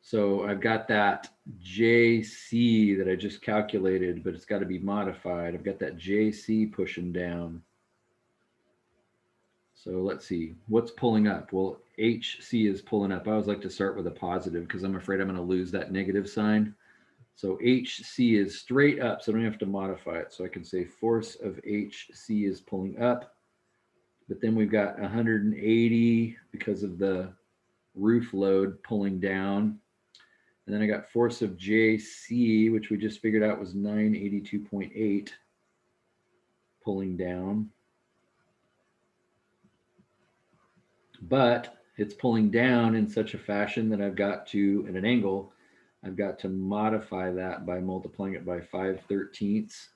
So I've got that JC that I just calculated, but it's got to be modified. I've got that JC pushing down. So let's see, what's pulling up? Well, HC is pulling up. I always like to start with a positive because I'm afraid I'm going to lose that negative sign. So HC is straight up, so I don't have to modify it. So I can say force of HC is pulling up, but then we've got 180 because of the roof load pulling down. And then I got force of JC, which we just figured out was 982.8 pulling down. But it's pulling down in such a fashion that I've got to, at an angle, I've got to modify that by multiplying it by 5/13.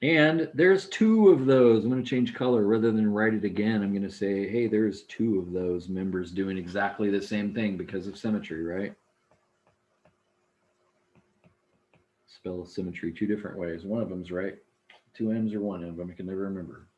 And there's two of those. I'm going to change color rather than write it again. I'm going to say, hey, there's two of those members doing exactly the same thing because of symmetry, right? Spell symmetry two different ways. One of them's right. Two M's or one M. I can never remember.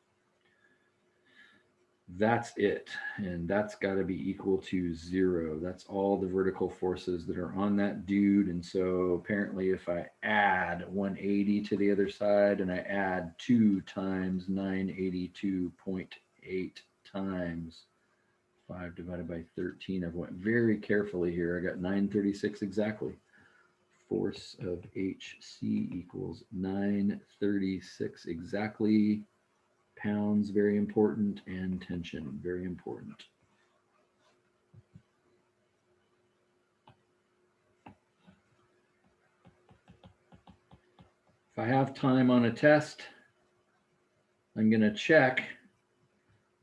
That's it. And that's got to be equal to 0. That's all the vertical forces that are on that dude. And so apparently if I add 180 to the other side and I add 2 times 982.8 times 5 divided by 13, I've went very carefully here. I got 936 exactly. Force of HC equals 936 exactly. Pounds, very important, and tension, very important. If I have time on a test, I'm going to check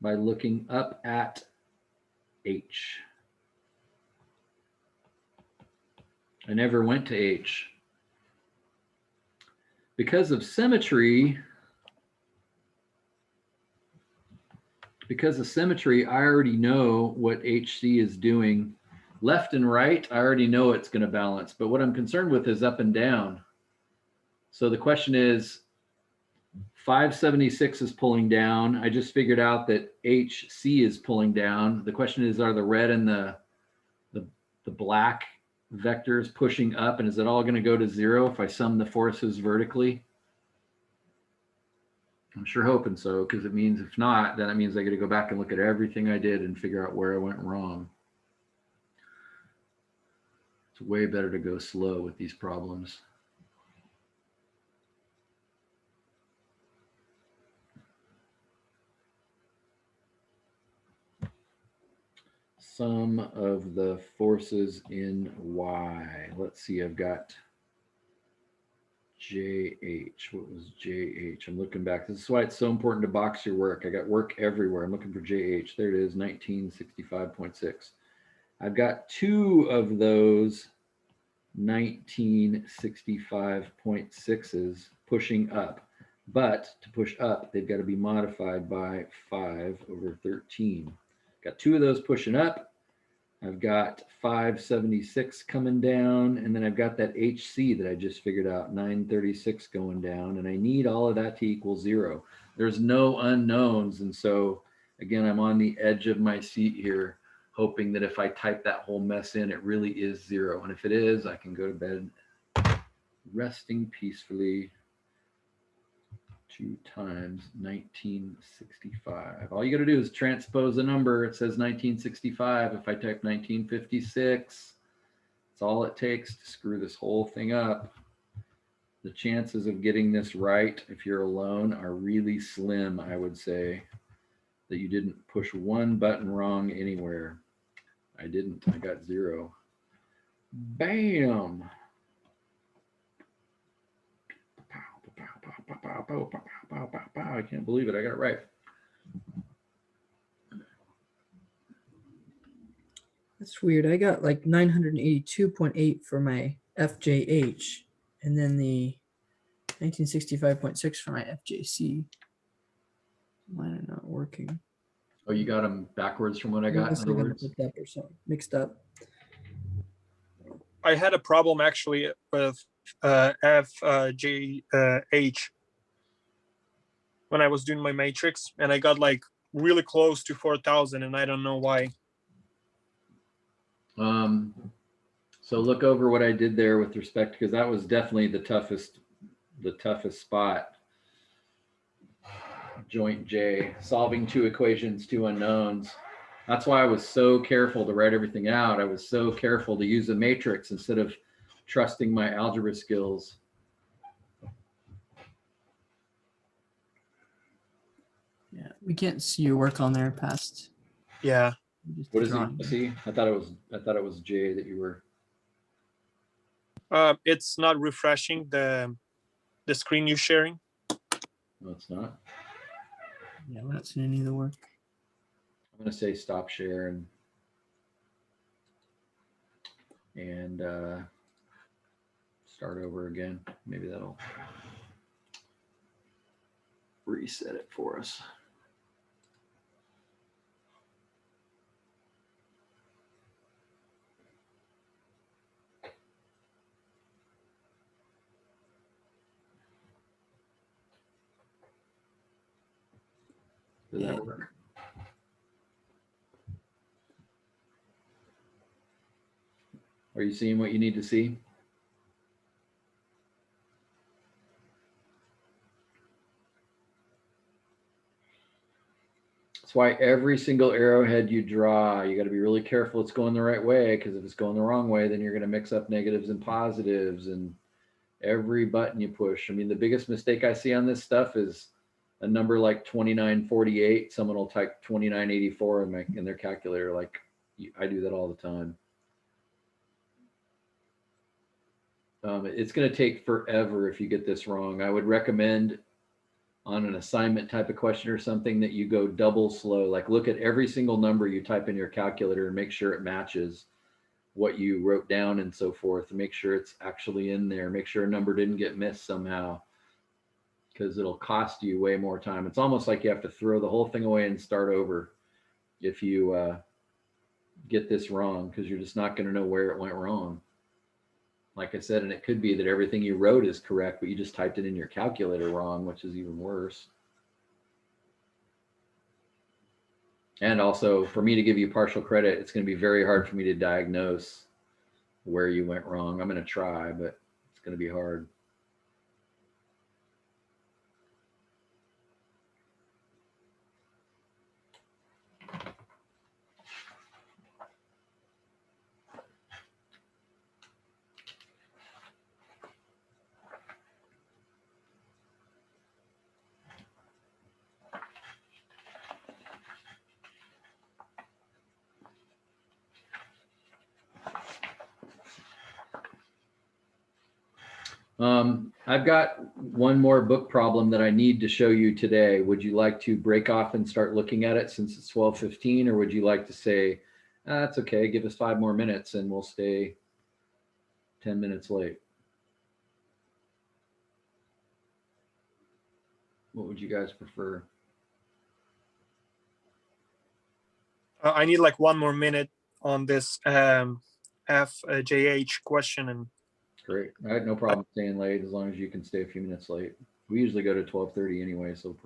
by looking up at H. I never went to H. Because of symmetry, I already know what HC is doing. Left and right, I already know it's going to balance. But what I'm concerned with is up and down. So the question is, 576 is pulling down. I just figured out that HC is pulling down. The question is, are the red and the black vectors pushing up? And is it all going to go to 0 if I sum the forces vertically? I'm sure hoping so, because it means if not, then it means I got to go back and look at everything I did and figure out where I went wrong. It's way better to go slow with these problems. Sum of the forces in Y. Let's see, I've got JH. What was JH? I'm looking back. This is why it's so important to box your work. I got work everywhere. I'm looking for JH. There it is, 1965.6. I've got 2 of those 1965.6s pushing up. But to push up, they've got to be modified by 5/13. Got 2 of those pushing up. I've got 576 coming down, and then I've got that HC that I just figured out, 936 going down, and I need all of that to equal 0. There's no unknowns, and so again, I'm on the edge of my seat here, hoping that if I type that whole mess in, it really is 0. And if it is, I can go to bed resting peacefully. 2 times 1965. All you got to do is transpose a number. It says 1965. If I type 1956, that's all it takes to screw this whole thing up. The chances of getting this right, if you're alone, are really slim, I would say. That you didn't push one button wrong anywhere. I didn't. I got 0. Bam! I can't believe it. I got it right. That's weird. I got like 982.8 for my FJH, and then the 1965.6 for my FJC. Mine are not working. Oh, you got them backwards from what I got, in other words? Mixed up. I had a problem actually with FJH when I was doing my matrix, and I got like really close to 4,000, and I don't know why. So look over what I did there with respect, because that was definitely the toughest spot. Joint J, solving 2 equations, 2 unknowns. That's why I was so careful to write everything out. I was so careful to use a matrix instead of trusting my algebra skills. Yeah, we can't see your work on there past. Yeah. Just What the is drawing. it? See, I thought it was Jay that you were. It's not refreshing the screen you're sharing. No, it's not. Yeah, we're not seeing any of the work. I'm going to say stop share and start over again. Maybe that'll reset it for us. Did that work? Are you seeing what you need to see? That's why every single arrowhead you draw, you got to be really careful it's going the right way, because if it's going the wrong way, then you're going to mix up negatives and positives and every button you push. I mean, the biggest mistake I see on this stuff is a number like 2948. Someone will type 2984 in their calculator. Like I do that all the time. It's going to take forever if you get this wrong. I would recommend on an assignment type of question or something that you go double slow. Like look at every single number you type in your calculator and make sure it matches what you wrote down and so forth. Make sure it's actually in there. Make sure a number didn't get missed somehow, because it'll cost you way more time. It's almost like you have to throw the whole thing away and start over if you get this wrong, because you're just not going to know where it went wrong. Like I said, and it could be that everything you wrote is correct, but you just typed it in your calculator wrong, which is even worse. And also, for me to give you partial credit, it's going to be very hard for me to diagnose where you went wrong. I'm going to try, but it's going to be hard. I've got one more book problem that I need to show you today. Would you like to break off and start looking at it since it's 12:15, or would you like to say, that's okay, give us 5 more minutes and we'll stay 10 minutes late? What would you guys prefer? I need like 1 more minute on this FJH question. And Great. I had no problem staying late as long as you can stay a few minutes late. We usually go to 12:30 anyway, so.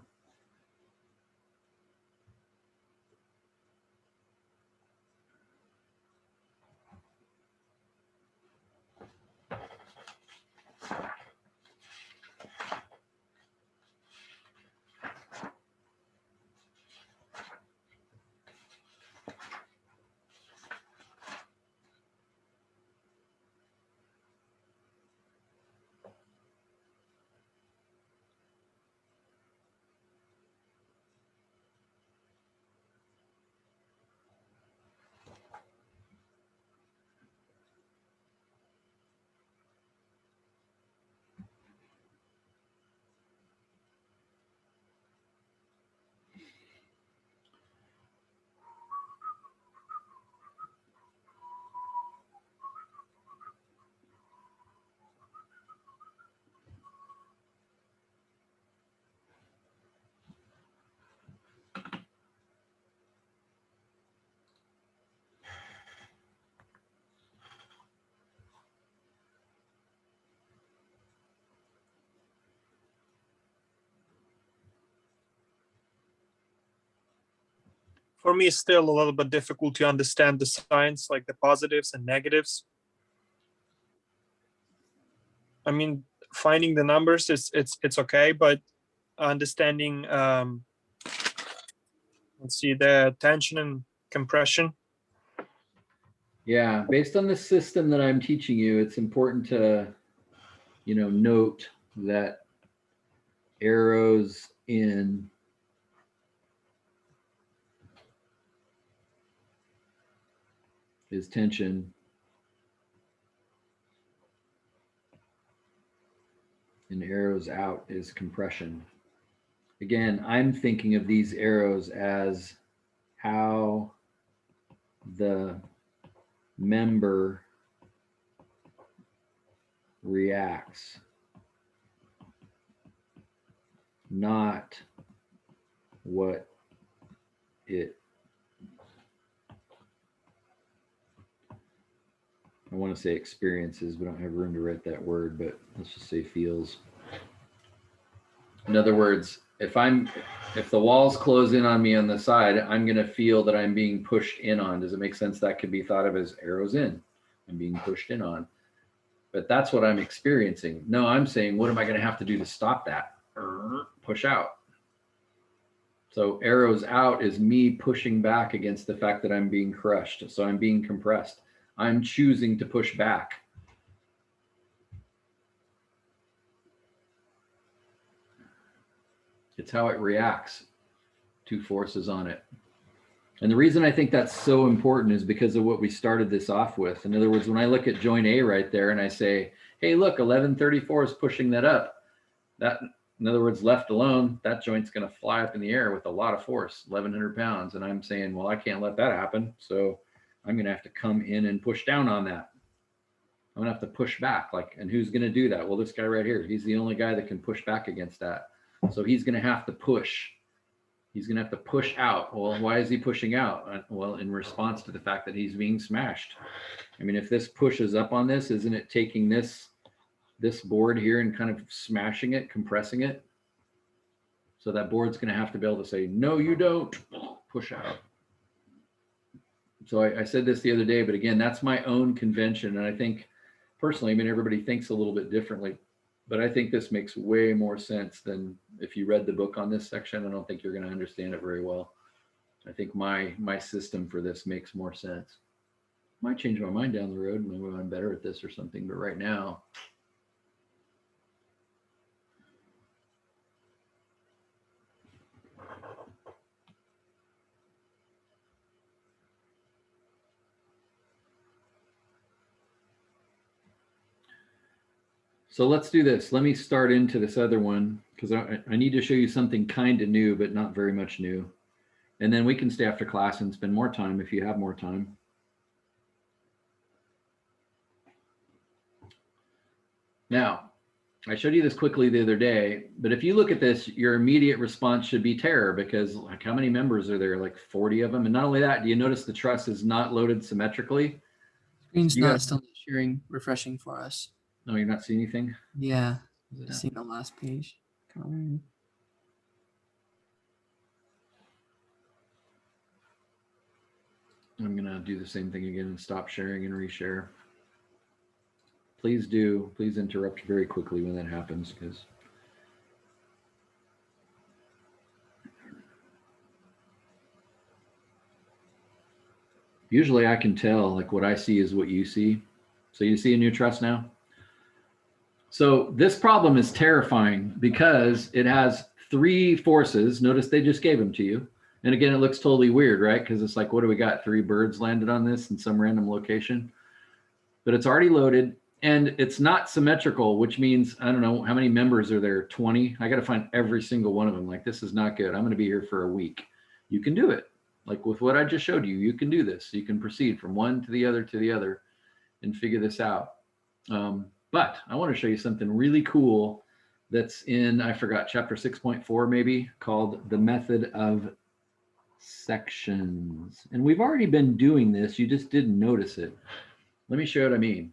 for me, it's still a little bit difficult to understand the signs, like the positives and negatives. I mean, finding the numbers it's okay, but understanding let's see, the tension and compression. Yeah, based on the system that I'm teaching you, it's important to, note that arrows in is tension and arrows out is compression. Again, I'm thinking of these arrows as how the member reacts, not what it, I want to say experiences, but I don't have room to write that word, but let's just say feels. In other words, if the walls close in on me on the side, I'm going to feel that I'm being pushed in on. Does it make sense? That could be thought of as arrows in. I'm being pushed in on. But that's what I'm experiencing. No, I'm saying, what am I going to have to do to stop that? Push out. So arrows out is me pushing back against the fact that I'm being crushed. So I'm being compressed. I'm choosing to push back. It's how it reacts to forces on it. And the reason I think that's so important is because of what we started this off with. In other words, when I look at joint A right there and I say, hey, look, 1134 is pushing that up. That, in other words, left alone, that joint's going to fly up in the air with a lot of force, 1,100 pounds. And I'm saying, well, I can't let that happen. So I'm going to have to come in and push down on that. I'm going to have to push back. And who's going to do that? Well, this guy right here, he's the only guy that can push back against that. So he's going to have to push. He's going to have to push out. Well, why is he pushing out? Well, in response to the fact that he's being smashed. I mean, if this pushes up on this, isn't it taking this board here and kind of smashing it, compressing it? So that board's going to have to be able to say, no, you don't, push out. So I said this the other day, but again, that's my own convention. And I think personally, I mean, everybody thinks a little bit differently. But I think this makes way more sense than if you read the book on this section. I don't think you're going to understand it very well. I think my system for this makes more sense. Might change my mind down the road. Maybe I'm better at this or something. But right now, so let's do this. Let me start into this other one because I need to show you something kind of new, but not very much new. And then we can stay after class and spend more time if you have more time. Now, I showed you this quickly the other day, but if you look at this, your immediate response should be terror because like how many members are there? Like 40 of them. And not only that, do you notice the truss is not loaded symmetrically? Screen's not still sharing, refreshing for us. No, you're not seeing anything? Yeah, I seen the last page. I'm gonna do the same thing again and stop sharing and reshare. Please do. Please interrupt very quickly when that happens because usually I can tell like what I see is what you see. So you see a new truss now? So this problem is terrifying because it has 3 forces. Notice they just gave them to you. And again, it looks totally weird, right? Because it's like, what do we got? 3 birds landed on this in some random location. But it's already loaded and it's not symmetrical, which means, I don't know, how many members are there? 20? I got to find every single one of them. Like, this is not good. I'm going to be here for a week. You can do it. Like with what I just showed you, you can do this. You can proceed from one to the other and figure this out. But I want to show you something really cool that's in, I forgot, chapter 6.4 maybe, called the method of sections. And we've already been doing this. You just didn't notice it. Let me show you what I mean.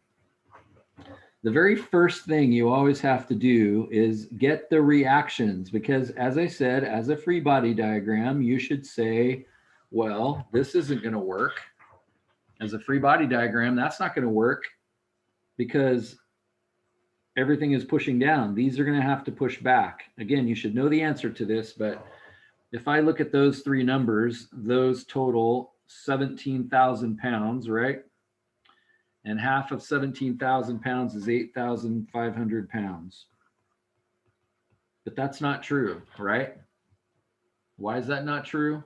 The very first thing you always have to do is get the reactions because as I said, as a free body diagram, you should say, well, this isn't going to work. As a free body diagram, that's not going to work because everything is pushing down. These are going to have to push back. Again, you should know the answer to this, but if I look at those 3 numbers, those total 17,000 pounds, right? And half of 17,000 pounds is 8,500 pounds. But that's not true, right? Why is that not true?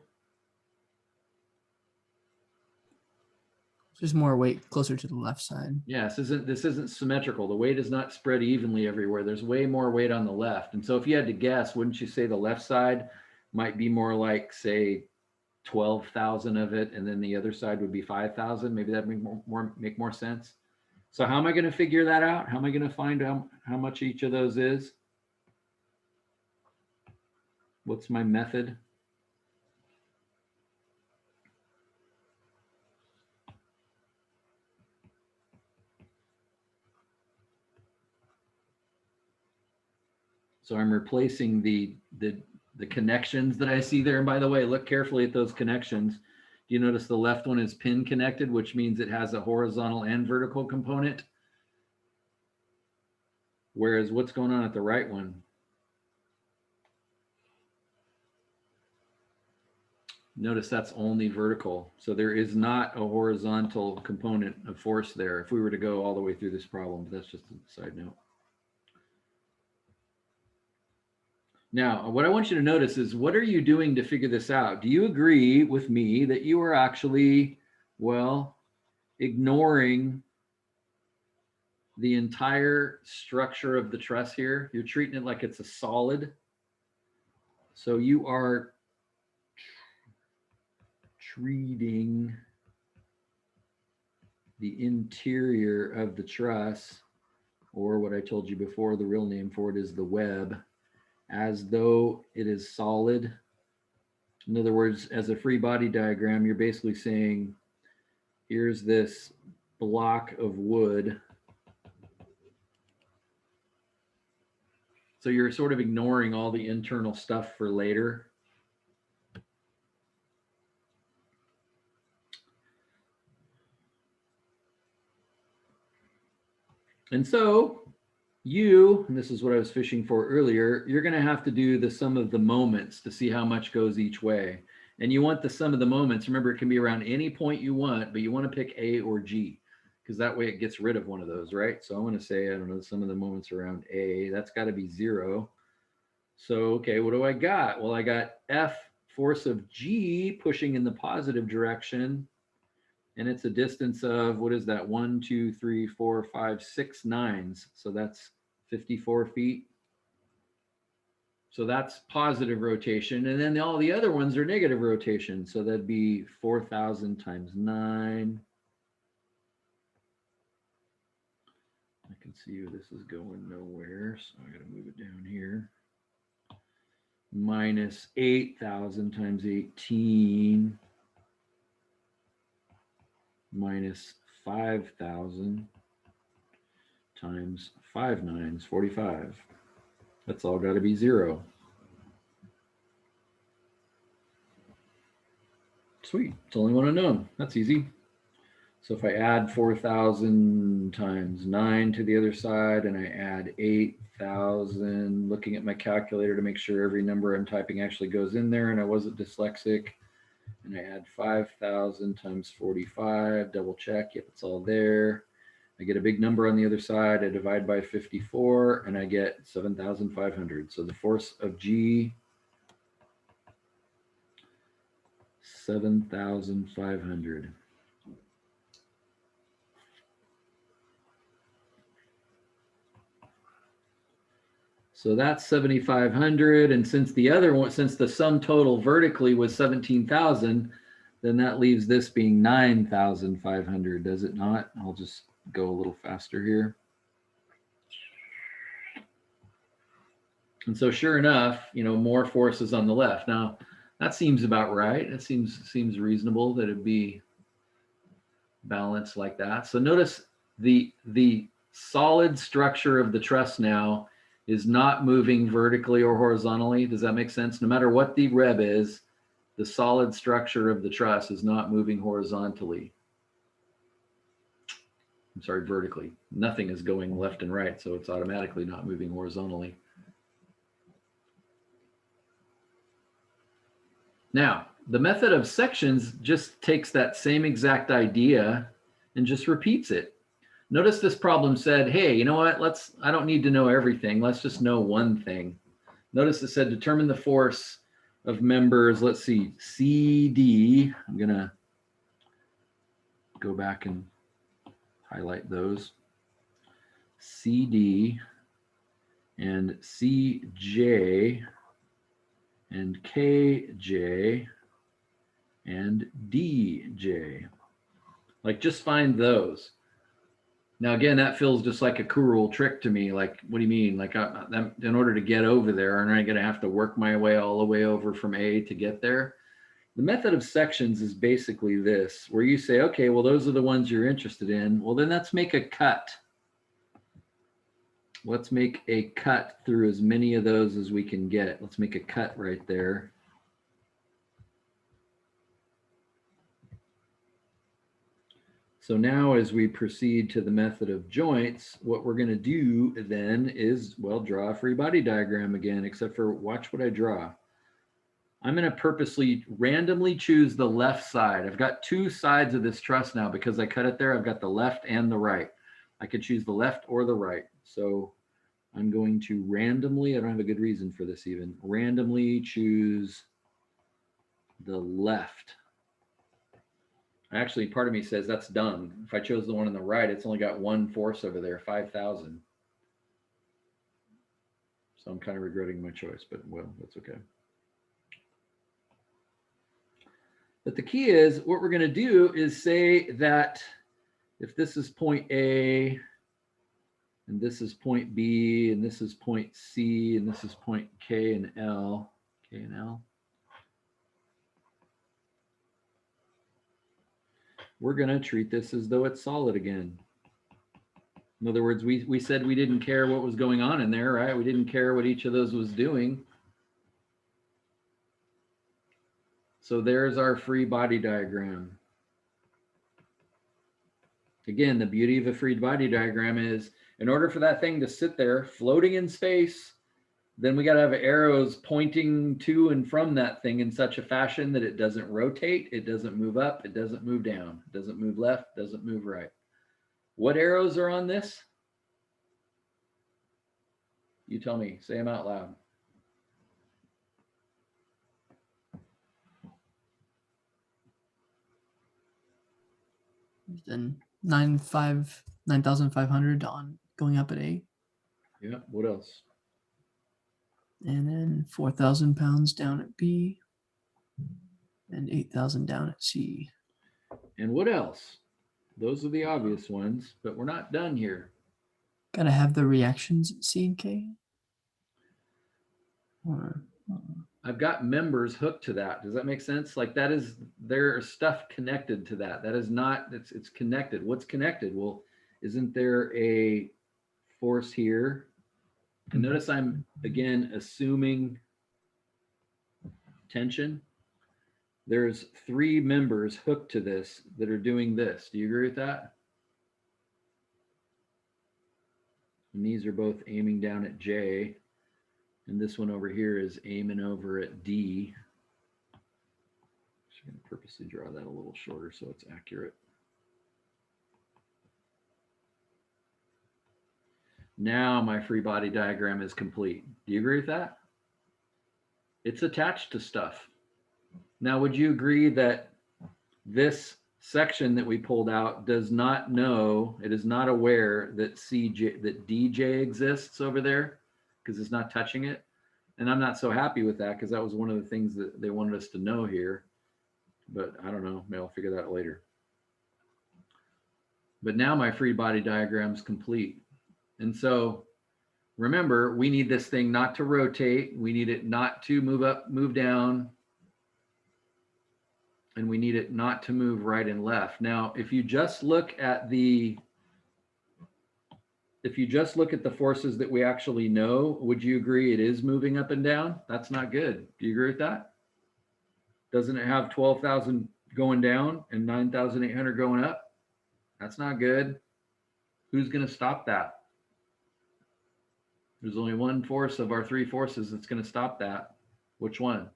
There's more weight closer to the left side. Yeah, this isn't symmetrical. The weight is not spread evenly everywhere. There's way more weight on the left. And so if you had to guess, wouldn't you say the left side might be more like, say, 12,000 of it, and then the other side would be 5,000? Maybe that make more sense. So how am I going to figure that out? How am I going to find how much each of those is? What's my method? So I'm replacing the connections that I see there. And by the way, look carefully at those connections. Do you notice the left one is pin connected, which means it has a horizontal and vertical component? Whereas what's going on at the right one? Notice that's only vertical. So there is not a horizontal component of force there if we were to go all the way through this problem. But that's just a side note. Now, what I want you to notice is, what are you doing to figure this out? Do you agree with me that you are actually, well, ignoring the entire structure of the truss here? You're treating it like it's a solid. So you are treating the interior of the truss, or what I told you before, the real name for it is the web, as though it is solid. In other words, as a free body diagram, you're basically saying, here's this block of wood. So you're sort of ignoring all the internal stuff for later. And so and this is what I was fishing for earlier, you're going to have to do the sum of the moments to see how much goes each way. And you want the sum of the moments. Remember, it can be around any point you want, but you want to pick A or G, because that way it gets rid of one of those, right? So I want to say, I don't know, the sum of the moments around A. That's got to be 0. So, okay, what do I got? Well, I got F force of G pushing in the positive direction. And it's a distance of, what is that? 1, 2, 3, 4, 5, 6 nines. So that's 54 feet. So that's positive rotation. And then all the other ones are negative rotation. So that'd be 4,000 times 9. I can see this is going nowhere. So I got to move it down here. Minus 8,000 times 18. Minus 5,000 times 5 nines, 45. That's all got to be 0. Sweet. It's only one unknown. That's easy. So if I add 4,000 times 9 to the other side, and I add 8,000, looking at my calculator to make sure every number I'm typing actually goes in there and I wasn't dyslexic, and I add 5,000 times 45, double check, yep, it's all there. I get a big number on the other side, I divide by 54, and I get 7,500. So the force of G, 7,500. So that's 7,500. And since the other one, since the sum total vertically was 17,000, then that leaves this being 9,500, does it not? I'll just go a little faster here. And so sure enough, more forces on the left. Now, that seems about right. It seems reasonable that it'd be balanced like that. So notice the solid structure of the truss now is not moving vertically or horizontally. Does that make sense? No matter what the reb is, the solid structure of the truss is not moving horizontally. I'm sorry, vertically. Nothing is going left and right, so it's automatically not moving horizontally. Now, the method of sections just takes that same exact idea and just repeats it. Notice this problem said, hey, you know what? I don't need to know everything. Let's just know one thing. Notice it said determine the force of members. Let's see, CD. I'm going to go back and highlight those. CD and CJ and KJ and DJ. Like, just find those. Now, again, that feels just like a cruel trick to me. Like, what do you mean? Like, in order to get over there, aren't I going to have to work my way all the way over from A to get there? The method of sections is basically this, where you say, okay, well, those are the ones you're interested in. Well, then let's make a cut. Let's make a cut through as many of those as we can get. Let's make a cut right there. So now as we proceed to the method of joints, what we're going to do then is, well, draw a free body diagram again, except for watch what I draw. I'm going to purposely randomly choose the left side. I've got two sides of this truss now because I cut it there. I've got the left and the right. I could choose the left or the right. So I'm going to randomly, I don't have a good reason for this even, randomly choose the left. Actually, part of me says that's dumb. If I chose the one on the right, it's only got one force over there, 5,000. So I'm kind of regretting my choice, but well, that's okay. But the key is, what we're going to do is say that if this is point A, and this is point B, and this is point C, and this is point K and L, we're going to treat this as though it's solid again. In other words, we said we didn't care what was going on in there, right? We didn't care what each of those was doing. So there's our free body diagram. Again, the beauty of a free body diagram is, in order for that thing to sit there floating in space, then we got to have arrows pointing to and from that thing in such a fashion that it doesn't rotate, it doesn't move up, it doesn't move down, it doesn't move left, doesn't move right. What arrows are on this? You tell me, say them out loud. Then 9,500 on going up at A. Yeah, what else? And then 4,000 pounds down at B. And 8,000 down at C. And what else? Those are the obvious ones, but we're not done here. Gotta have the reactions at C and K. Or, I've got members hooked to that. Does that make sense? Like, that is, there's stuff connected to that. That is not, it's connected. What's connected? Well, isn't there a force here? And notice I'm, again, assuming tension. There's three members hooked to this that are doing this. Do you agree with that? And these are both aiming down at J. And this one over here is aiming over at D. Just going to purposely draw that a little shorter so it's accurate. Now my free body diagram is complete. Do you agree with that? It's attached to stuff. Now, would you agree that this section that we pulled out does not know, it is not aware that DJ exists over there because it's not touching it? And I'm not so happy with that because that was one of the things that they wanted us to know here. But I don't know, maybe I'll figure that out later. But now my free body diagram is complete. And so remember, we need this thing not to rotate. We need it not to move up, move down. And we need it not to move right and left. Now, if you just look at the forces that we actually know, would you agree it is moving up and down? That's not good. Do you agree with that? Doesn't it have 12,000 going down and 9,800 going up? That's not good. Who's going to stop that? There's only one force of our three forces that's going to stop that. Which one?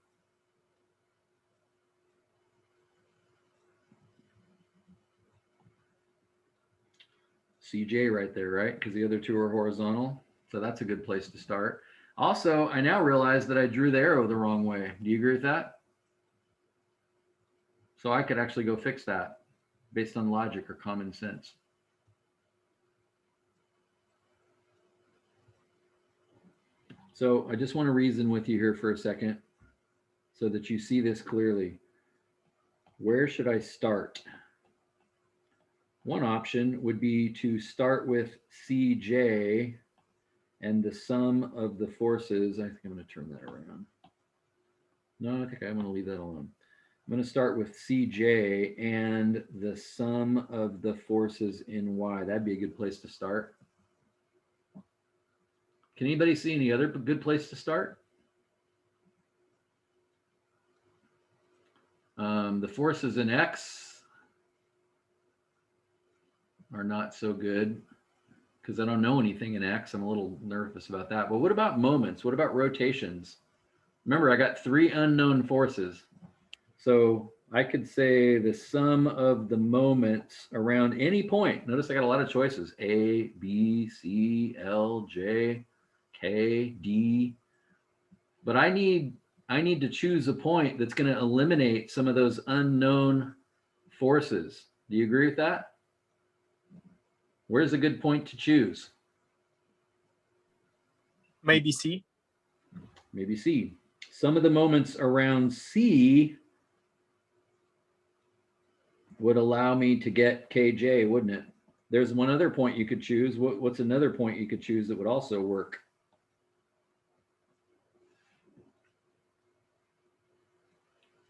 CJ right there, right? Because the other two are horizontal. So that's a good place to start. Also, I now realize that I drew the arrow the wrong way. Do you agree with that? So I could actually go fix that based on logic or common sense. So I just want to reason with you here for a second so that you see this clearly. Where should I start? One option would be to start with CJ and the sum of the forces. I think I'm going to turn that around. No, I think I'm going to leave that alone. I'm going to start with CJ and the sum of the forces in Y. That'd be a good place to start. Can anybody see any other good place to start? The forces in X are not so good because I don't know anything in X. I'm a little nervous about that. But what about moments? What about rotations? Remember, I got 3 unknown forces. So I could say the sum of the moments around any point. Notice I got a lot of choices. A, B, C, L, J, K, D. But I need to choose a point that's going to eliminate some of those unknown forces. Do you agree with that? Where's a good point to choose? Maybe C. Maybe C. Some of the moments around C would allow me to get KJ, wouldn't it? There's one other point you could choose. What's another point you could choose that would also work?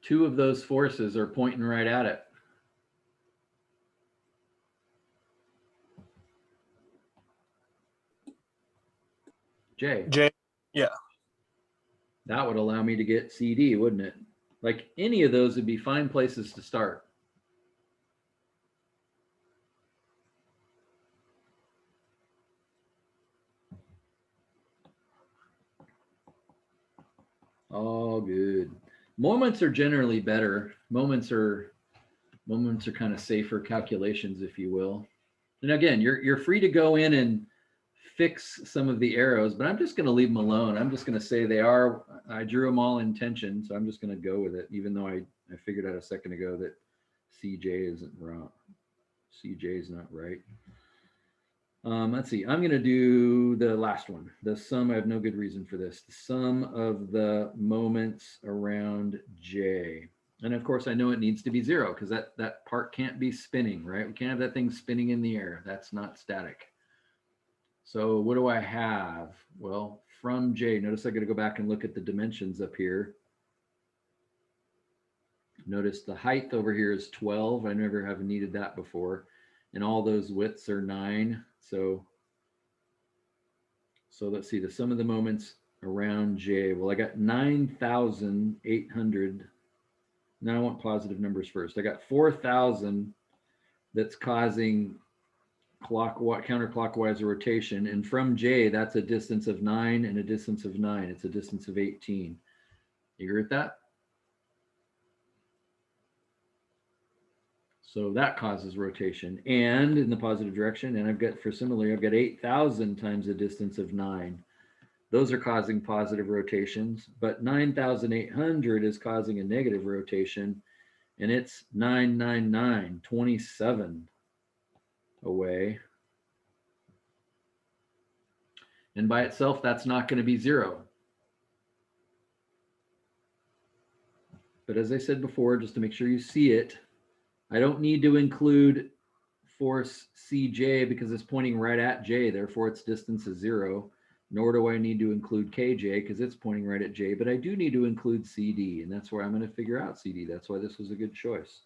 Two of those forces are pointing right at it. J. J. Yeah. That would allow me to get CD, wouldn't it? Like any of those would be fine places to start. All good. Moments are generally better. Moments are kind of safer calculations, if you will. And again, you're free to go in and fix some of the arrows, but I'm just going to leave them alone. I'm just going to say I drew them all in tension, so I'm just going to go with it, even though I figured out a second ago that CJ isn't wrong. CJ is not right. Let's see. I'm going to do the last one. The sum, I have no good reason for this. The sum of the moments around J. And of course, I know it needs to be 0 because that part can't be spinning, right? We can't have that thing spinning in the air. That's not static. So what do I have? Well, from J, notice I got to go back and look at the dimensions up here. Notice the height over here is 12. I never have needed that before. And all those widths are 9. So let's see, the sum of the moments around J. Well, I got 9,800. Now I want positive numbers first. I got 4,000 that's causing counterclockwise rotation. And from J, that's a distance of 9 and a distance of 9. It's a distance of 18. You agree with that? So that causes rotation and in the positive direction. And I've got 8,000 times the distance of 9. Those are causing positive rotations, but 9,800 is causing a negative rotation, and it's 999, 27 away. And by itself, that's not going to be 0. But as I said before, just to make sure you see it, I don't need to include force CJ because it's pointing right at J, therefore its distance is 0. Nor do I need to include KJ because it's pointing right at J, but I do need to include CD, and that's where I'm going to figure out CD. That's why this was a good choice.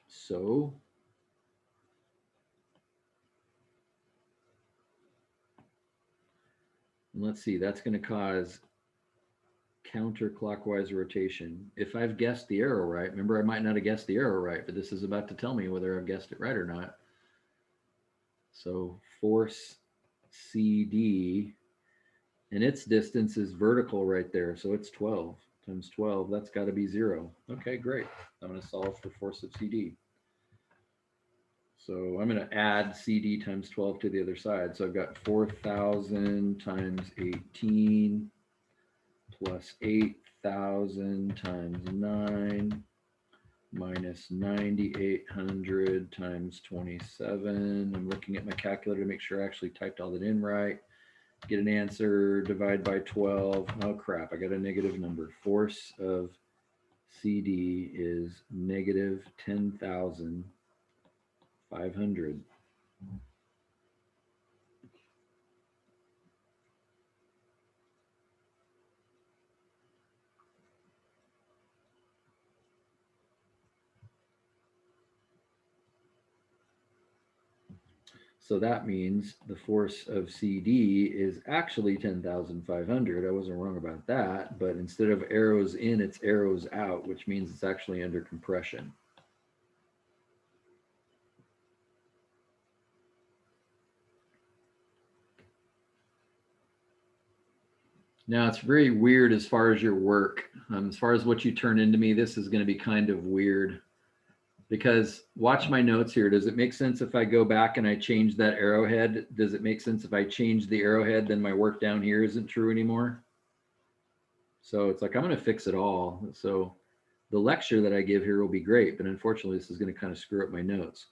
So let's see, that's going to cause counterclockwise rotation. If I've guessed the arrow right, remember I might not have guessed the arrow right, but this is about to tell me whether I've guessed it right or not. So force CD, and its distance is vertical right there. So it's 12 times 12. That's got to be 0. Okay, great. I'm going to solve for force of CD. So I'm going to add CD times 12 to the other side. So I've got 4,000 times 18 plus 8,000 times 9 minus 9,800 times 27. I'm looking at my calculator to make sure I actually typed all that in right. Get an answer, divide by 12. Oh crap, I got a negative number. Force of CD is negative 10,500. So that means the force of CD is actually 10,500. I wasn't wrong about that, but instead of arrows in, it's arrows out, which means it's actually under compression. Now it's very weird as far as your work. As far as what you turn into me, this is going to be kind of weird. Because watch my notes here. Does it make sense if I go back and I change that arrowhead? Does it make sense if I change the arrowhead, then my work down here isn't true anymore? So it's like, I'm going to fix it all. So the lecture that I give here will be great, but unfortunately, this is going to kind of screw up my notes.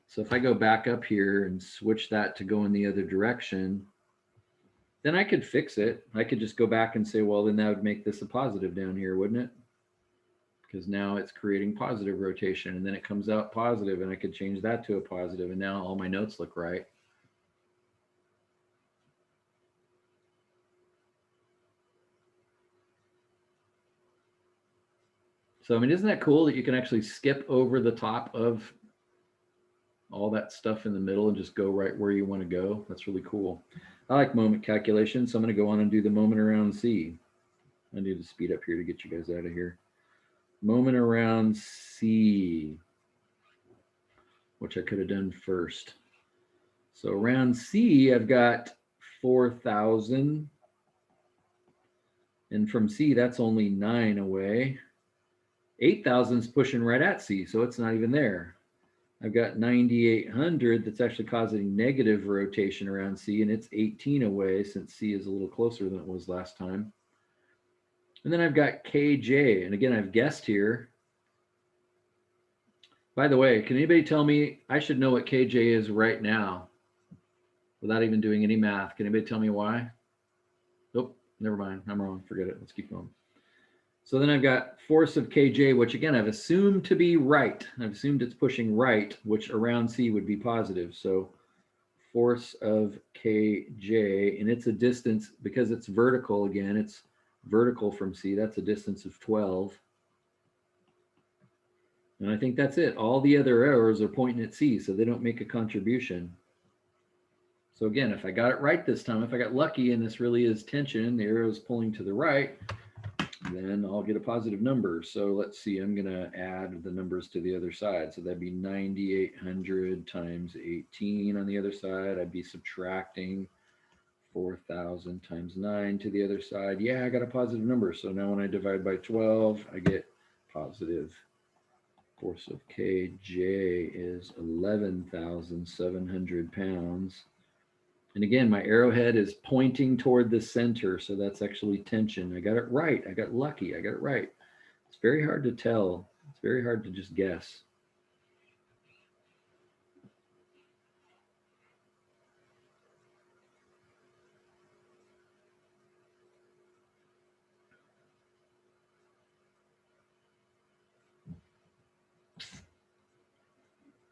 So if I go back up here and switch that to go in the other direction, then I could fix it. I could just go back and say, well, then that would make this a positive down here, wouldn't it? Because now it's creating positive rotation, and then it comes out positive, and I could change that to a positive, and now all my notes look right. So, I mean, isn't that cool that you can actually skip over the top of all that stuff in the middle and just go right where you want to go? That's really cool. I like moment calculation, so I'm going to go on and do the moment around C. I need to speed up here to get you guys out of here. Moment around C, which I could have done first. So around C, I've got 4,000. And from C, that's only 9 away. 8,000 is pushing right at C, so it's not even there. I've got 9,800 that's actually causing negative rotation around C, and it's 18 away since C is a little closer than it was last time. And then I've got KJ, and again, I've guessed here. By the way, can anybody tell me, I should know what KJ is right now without even doing any math. Can anybody tell me why? Nope, never mind. I'm wrong. Forget it. Let's keep going. So then I've got force of KJ, which again, I've assumed to be right. I've assumed it's pushing right, which around C would be positive. So force of KJ, and it's a distance, because it's vertical again, it's vertical from C. That's a distance of 12. And I think that's it. All the other arrows are pointing at C, so they don't make a contribution. So again, if I got it right this time, if I got lucky and this really is tension, the arrow is pulling to the right, then I'll get a positive number. So let's see, I'm going to add the numbers to the other side. So that'd be 9,800 times 18 on the other side. I'd be subtracting 4,000 times 9 to the other side. Yeah, I got a positive number. So now when I divide by 12, I get positive. Force of KJ is 11,700 pounds. And again, my arrowhead is pointing toward the center, so that's actually tension. I got it right. I got lucky. I got it right. It's very hard to tell. It's very hard to just guess.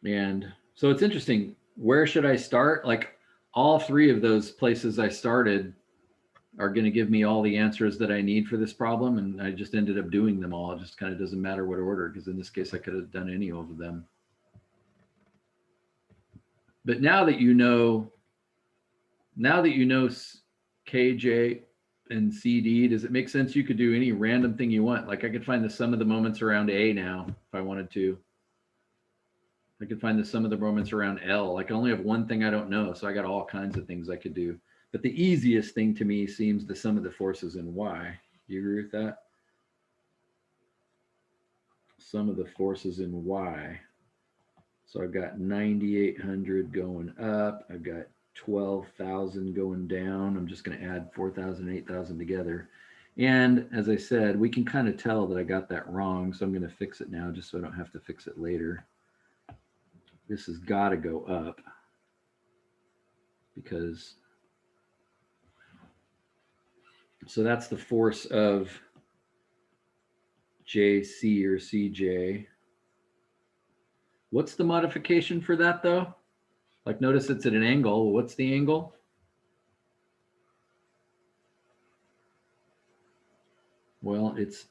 And so it's interesting. Where should I start? Like all three of those places I started are going to give me all the answers that I need for this problem. And I just ended up doing them all. It just kind of doesn't matter what order, because in this case, I could have done any of them. But now that you know KJ and CD, does it make sense you could do any random thing you want? Like I could find the sum of the moments around A now if I wanted to. I could find the sum of the moments around L. Like I only have one thing I don't know, so I got all kinds of things I could do. But the easiest thing to me seems the sum of the forces in Y. Do you agree with that? Sum of the forces in Y. So I've got 9,800 going up. I've got 12,000 going down. I'm just going to add 4,000 and 8,000 together. And as I said, we can kind of tell that I got that wrong. So I'm going to fix it now just so I don't have to fix it later. This has got to go up because, so that's the force of JC or CJ. What's the modification for that though? Like notice it's at an angle. What's the angle? Well, it's,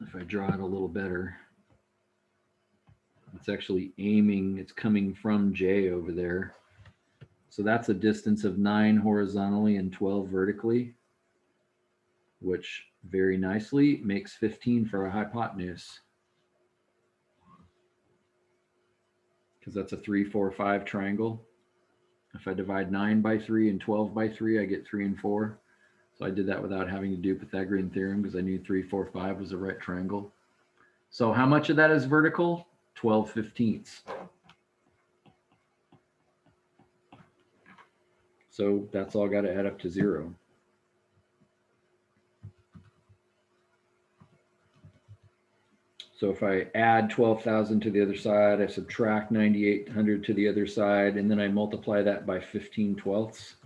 if I draw it a little better, it's actually aiming, it's coming from J over there. So that's a distance of 9 horizontally and 12 vertically, which very nicely makes 15 for a hypotenuse. Because that's a 3, 4, 5 triangle. If I divide 9 by 3 and 12 by 3, I get 3 and 4. So I did that without having to do Pythagorean theorem because I knew 3, 4, 5 was the right triangle. So how much of that is vertical? 12/15. So that's all got to add up to 0. So if I add 12,000 to the other side, I subtract 9,800 to the other side, and then I multiply that by 15/12,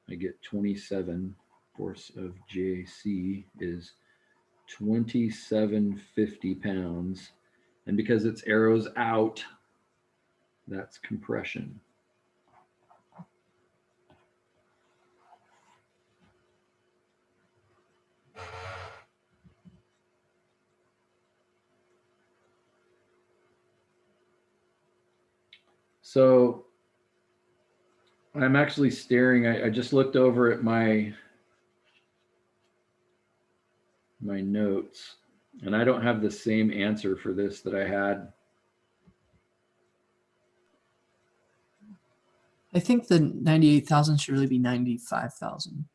I get 27. Force of JC is 2750 pounds. And because it's arrows out, that's compression. So I'm actually staring, I just looked over at my notes, and I don't have the same answer for this that I had. I think the 98,000 should really be 95,000.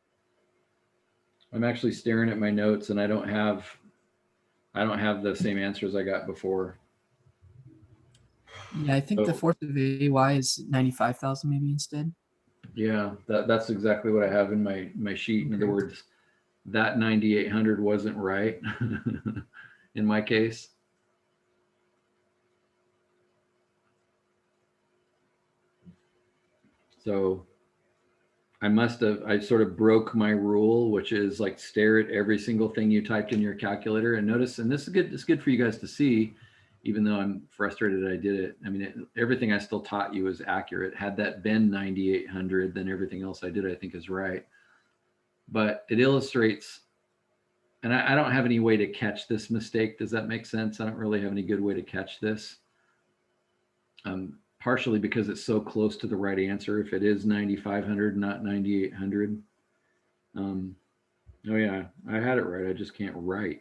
I'm actually staring at my notes, and I don't have the same answers I got before. Yeah, I think the So- force of AY is 95,000 maybe instead. Yeah, that's exactly what I have in my sheet. In other Okay. words, that 9,800 wasn't right in my case. So I sort of broke my rule, which is like stare at every single thing you typed in your calculator and notice, and this is good, it's good for you guys to see, even though I'm frustrated I did it. I mean, everything I still taught you is accurate. Had that been 9,800, then everything else I did, I think, is right. But it illustrates, and I don't have any way to catch this mistake. Does that make sense? I don't really have any good way to catch this. Partially because it's so close to the right answer. If it is 9,500, not 9,800. Oh yeah, I had it right. I just can't write.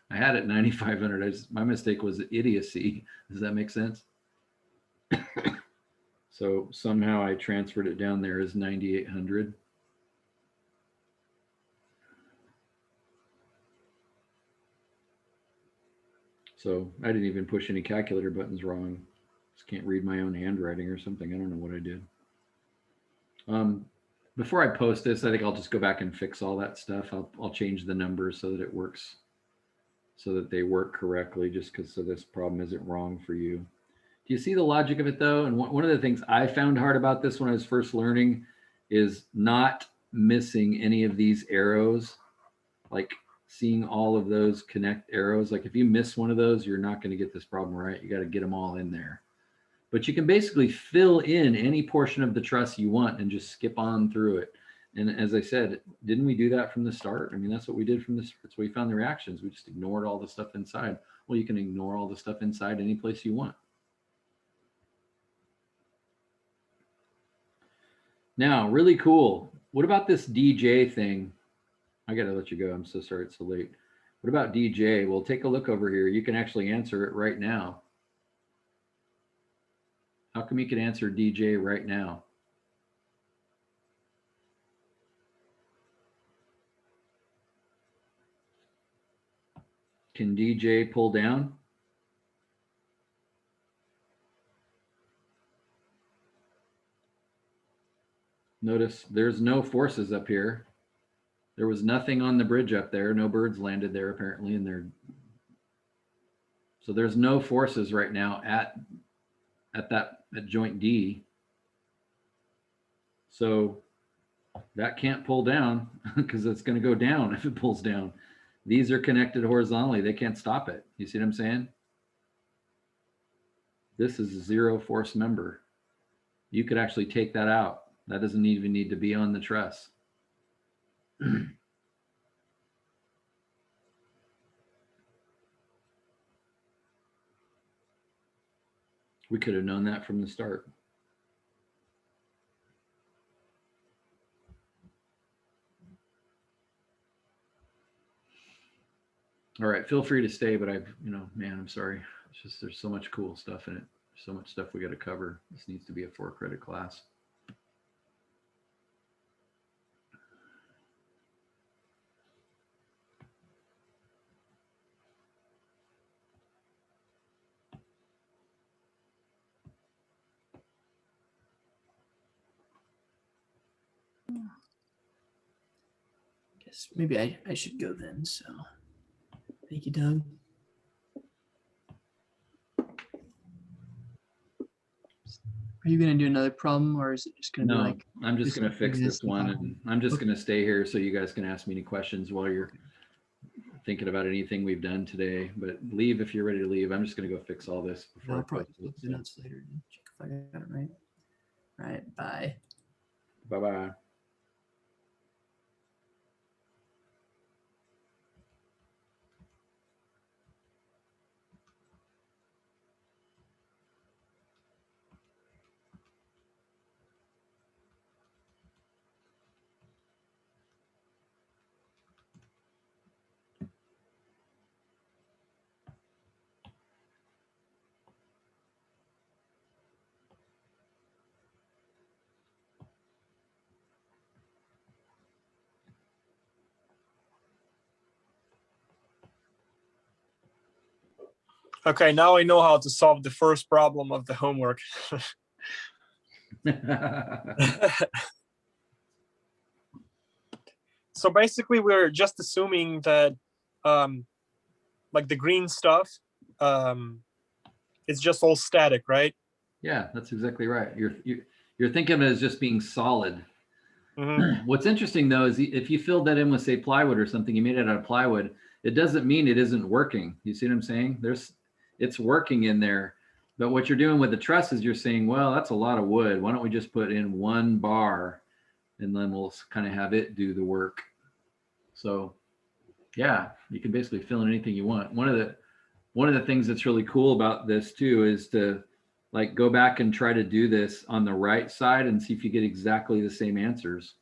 I had it 9,500. My mistake was idiocy. Does that make sense? So somehow I transferred it down there as 9,800. So I didn't even push any calculator buttons wrong. Just can't read my own handwriting or something. I don't know what I did. Before I post this, I think I'll just go back and fix all that stuff. I'll change the numbers so that it works, so that they work correctly, just because so this problem isn't wrong for you. Do you see the logic of it though? And one of the things I found hard about this when I was first learning is not missing any of these arrows, like seeing all of those connect arrows. Like if you miss one of those, you're not going to get this problem right. You got to get them all in there. But you can basically fill in any portion of the truss you want and just skip on through it. And as I said, didn't we do that from the start? I mean, that's what we did from this. That's where we found the reactions. We just ignored all the stuff inside. Well, you can ignore all the stuff inside any place you want. Now, really cool. What about this DJ thing? I got to let you go. I'm so sorry it's so late. What about DJ? Well, take a look over here. You can actually answer it right now. How come you can answer DJ right now? Can DJ pull down? Notice there's no forces up here. There was nothing on the bridge up there. No birds landed there apparently, and so there's no forces right now at joint D. So that can't pull down because it's going to go down if it pulls down. These are connected horizontally. They can't stop it. You see what I'm saying? This is a zero force member. You could actually take that out. That doesn't even need to be on the truss. We could have known that from the start. All right, feel free to stay, but man, I'm sorry. It's just there's so much cool stuff in it. So much stuff we got to cover. This needs to be a 4-credit class. Guess maybe I should go then. So thank you, Doug. Are you going to do another problem, or is it just going to No, be like? I'm just going to fix this one, problem? and I'm just Okay. going to stay here so you guys can ask me any questions while you're thinking about anything we've done today. But leave if you're ready to leave. I'm just going to go fix all this before I'll I probably post look it. the notes later and check if I got it right. All right, bye. Bye-bye. Okay, now I know how to solve the first problem of the homework. So basically, we're just assuming that like the green stuff it's just all static, right? Yeah, that's exactly right. You're thinking of it as just being solid. Mhm. What's interesting though is if you filled that in with say plywood or something, you made it out of plywood, it doesn't mean it isn't working. You see what I'm saying? It's working in there. But what you're doing with the truss is you're saying, well, that's a lot of wood. Why don't we just put in one bar and then we'll kind of have it do the work. So yeah, you can basically fill in anything you want. One of the things that's really cool about this too is to like go back and try to do this on the right side and see if you get exactly the same answers.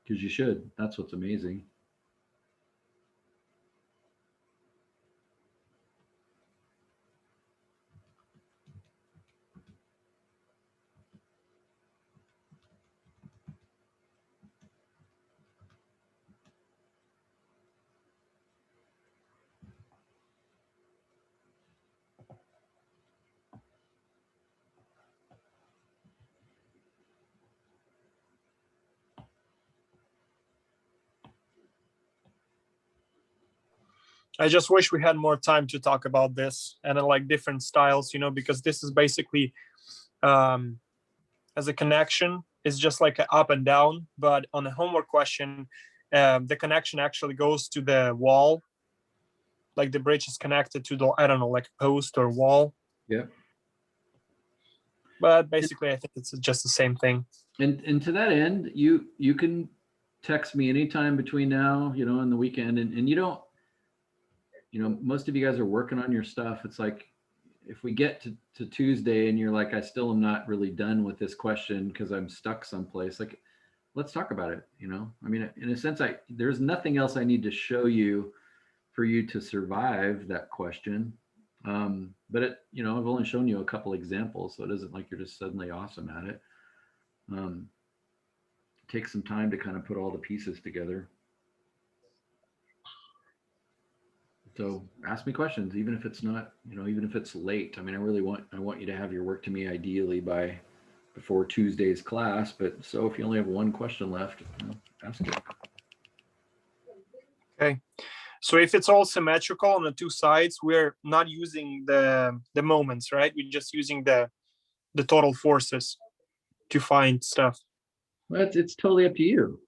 Because you should. That's what's amazing. I just wish we had more time to talk about this and like different styles, because this is basically as a connection is just like an up and down, but on a homework question, the connection actually goes to the wall, like the bridge is connected to the, I don't know, like a post or wall. Yeah. But basically, I think it's just the same thing. And to that end, you can text me anytime between now, and the weekend, and you don't, most of you guys are working on your stuff. It's like if we get to Tuesday and you're like, I still am not really done with this question because I'm stuck someplace, like let's talk about it. I mean, in a sense, there's nothing else I need to show you for you to survive that question. But I've only shown you a couple examples, so it isn't like you're just suddenly awesome at it. Take some time to kind of put all the pieces together. So ask me questions, even if it's not, even if it's late. I mean, I want you to have your work to me ideally by before Tuesday's class. But so if you only have one question left, ask it. Okay. So if it's all symmetrical on the two sides, we're not using the moments, right? We're just using the total forces to find stuff. Well, it's totally up to you.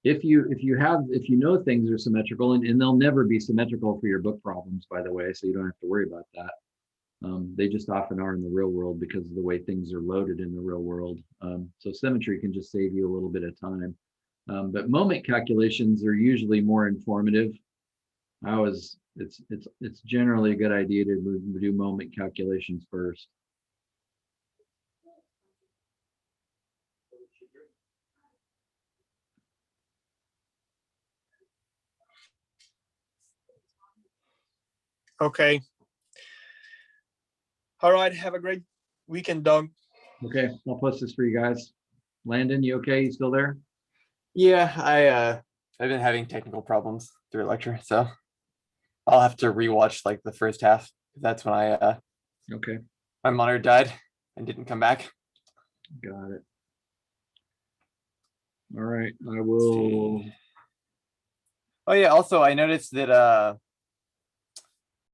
If you know things are symmetrical, and they'll never be symmetrical for your book problems, by the way, so you don't have to worry about that. They just often are in the real world because of the way things are loaded in the real world. So symmetry can just save you a little bit of time. But moment calculations are usually more informative. It's generally a good idea to do moment calculations first. Okay. All right. Have a great weekend, Doug. Okay, I'll post this for you guys. Landon, you okay? You still there? Yeah, I've been having technical problems through lecture, so I'll have to rewatch like the first half. That's when Okay, my monitor died and didn't come back. got it. All right, I will. Oh yeah, also I noticed that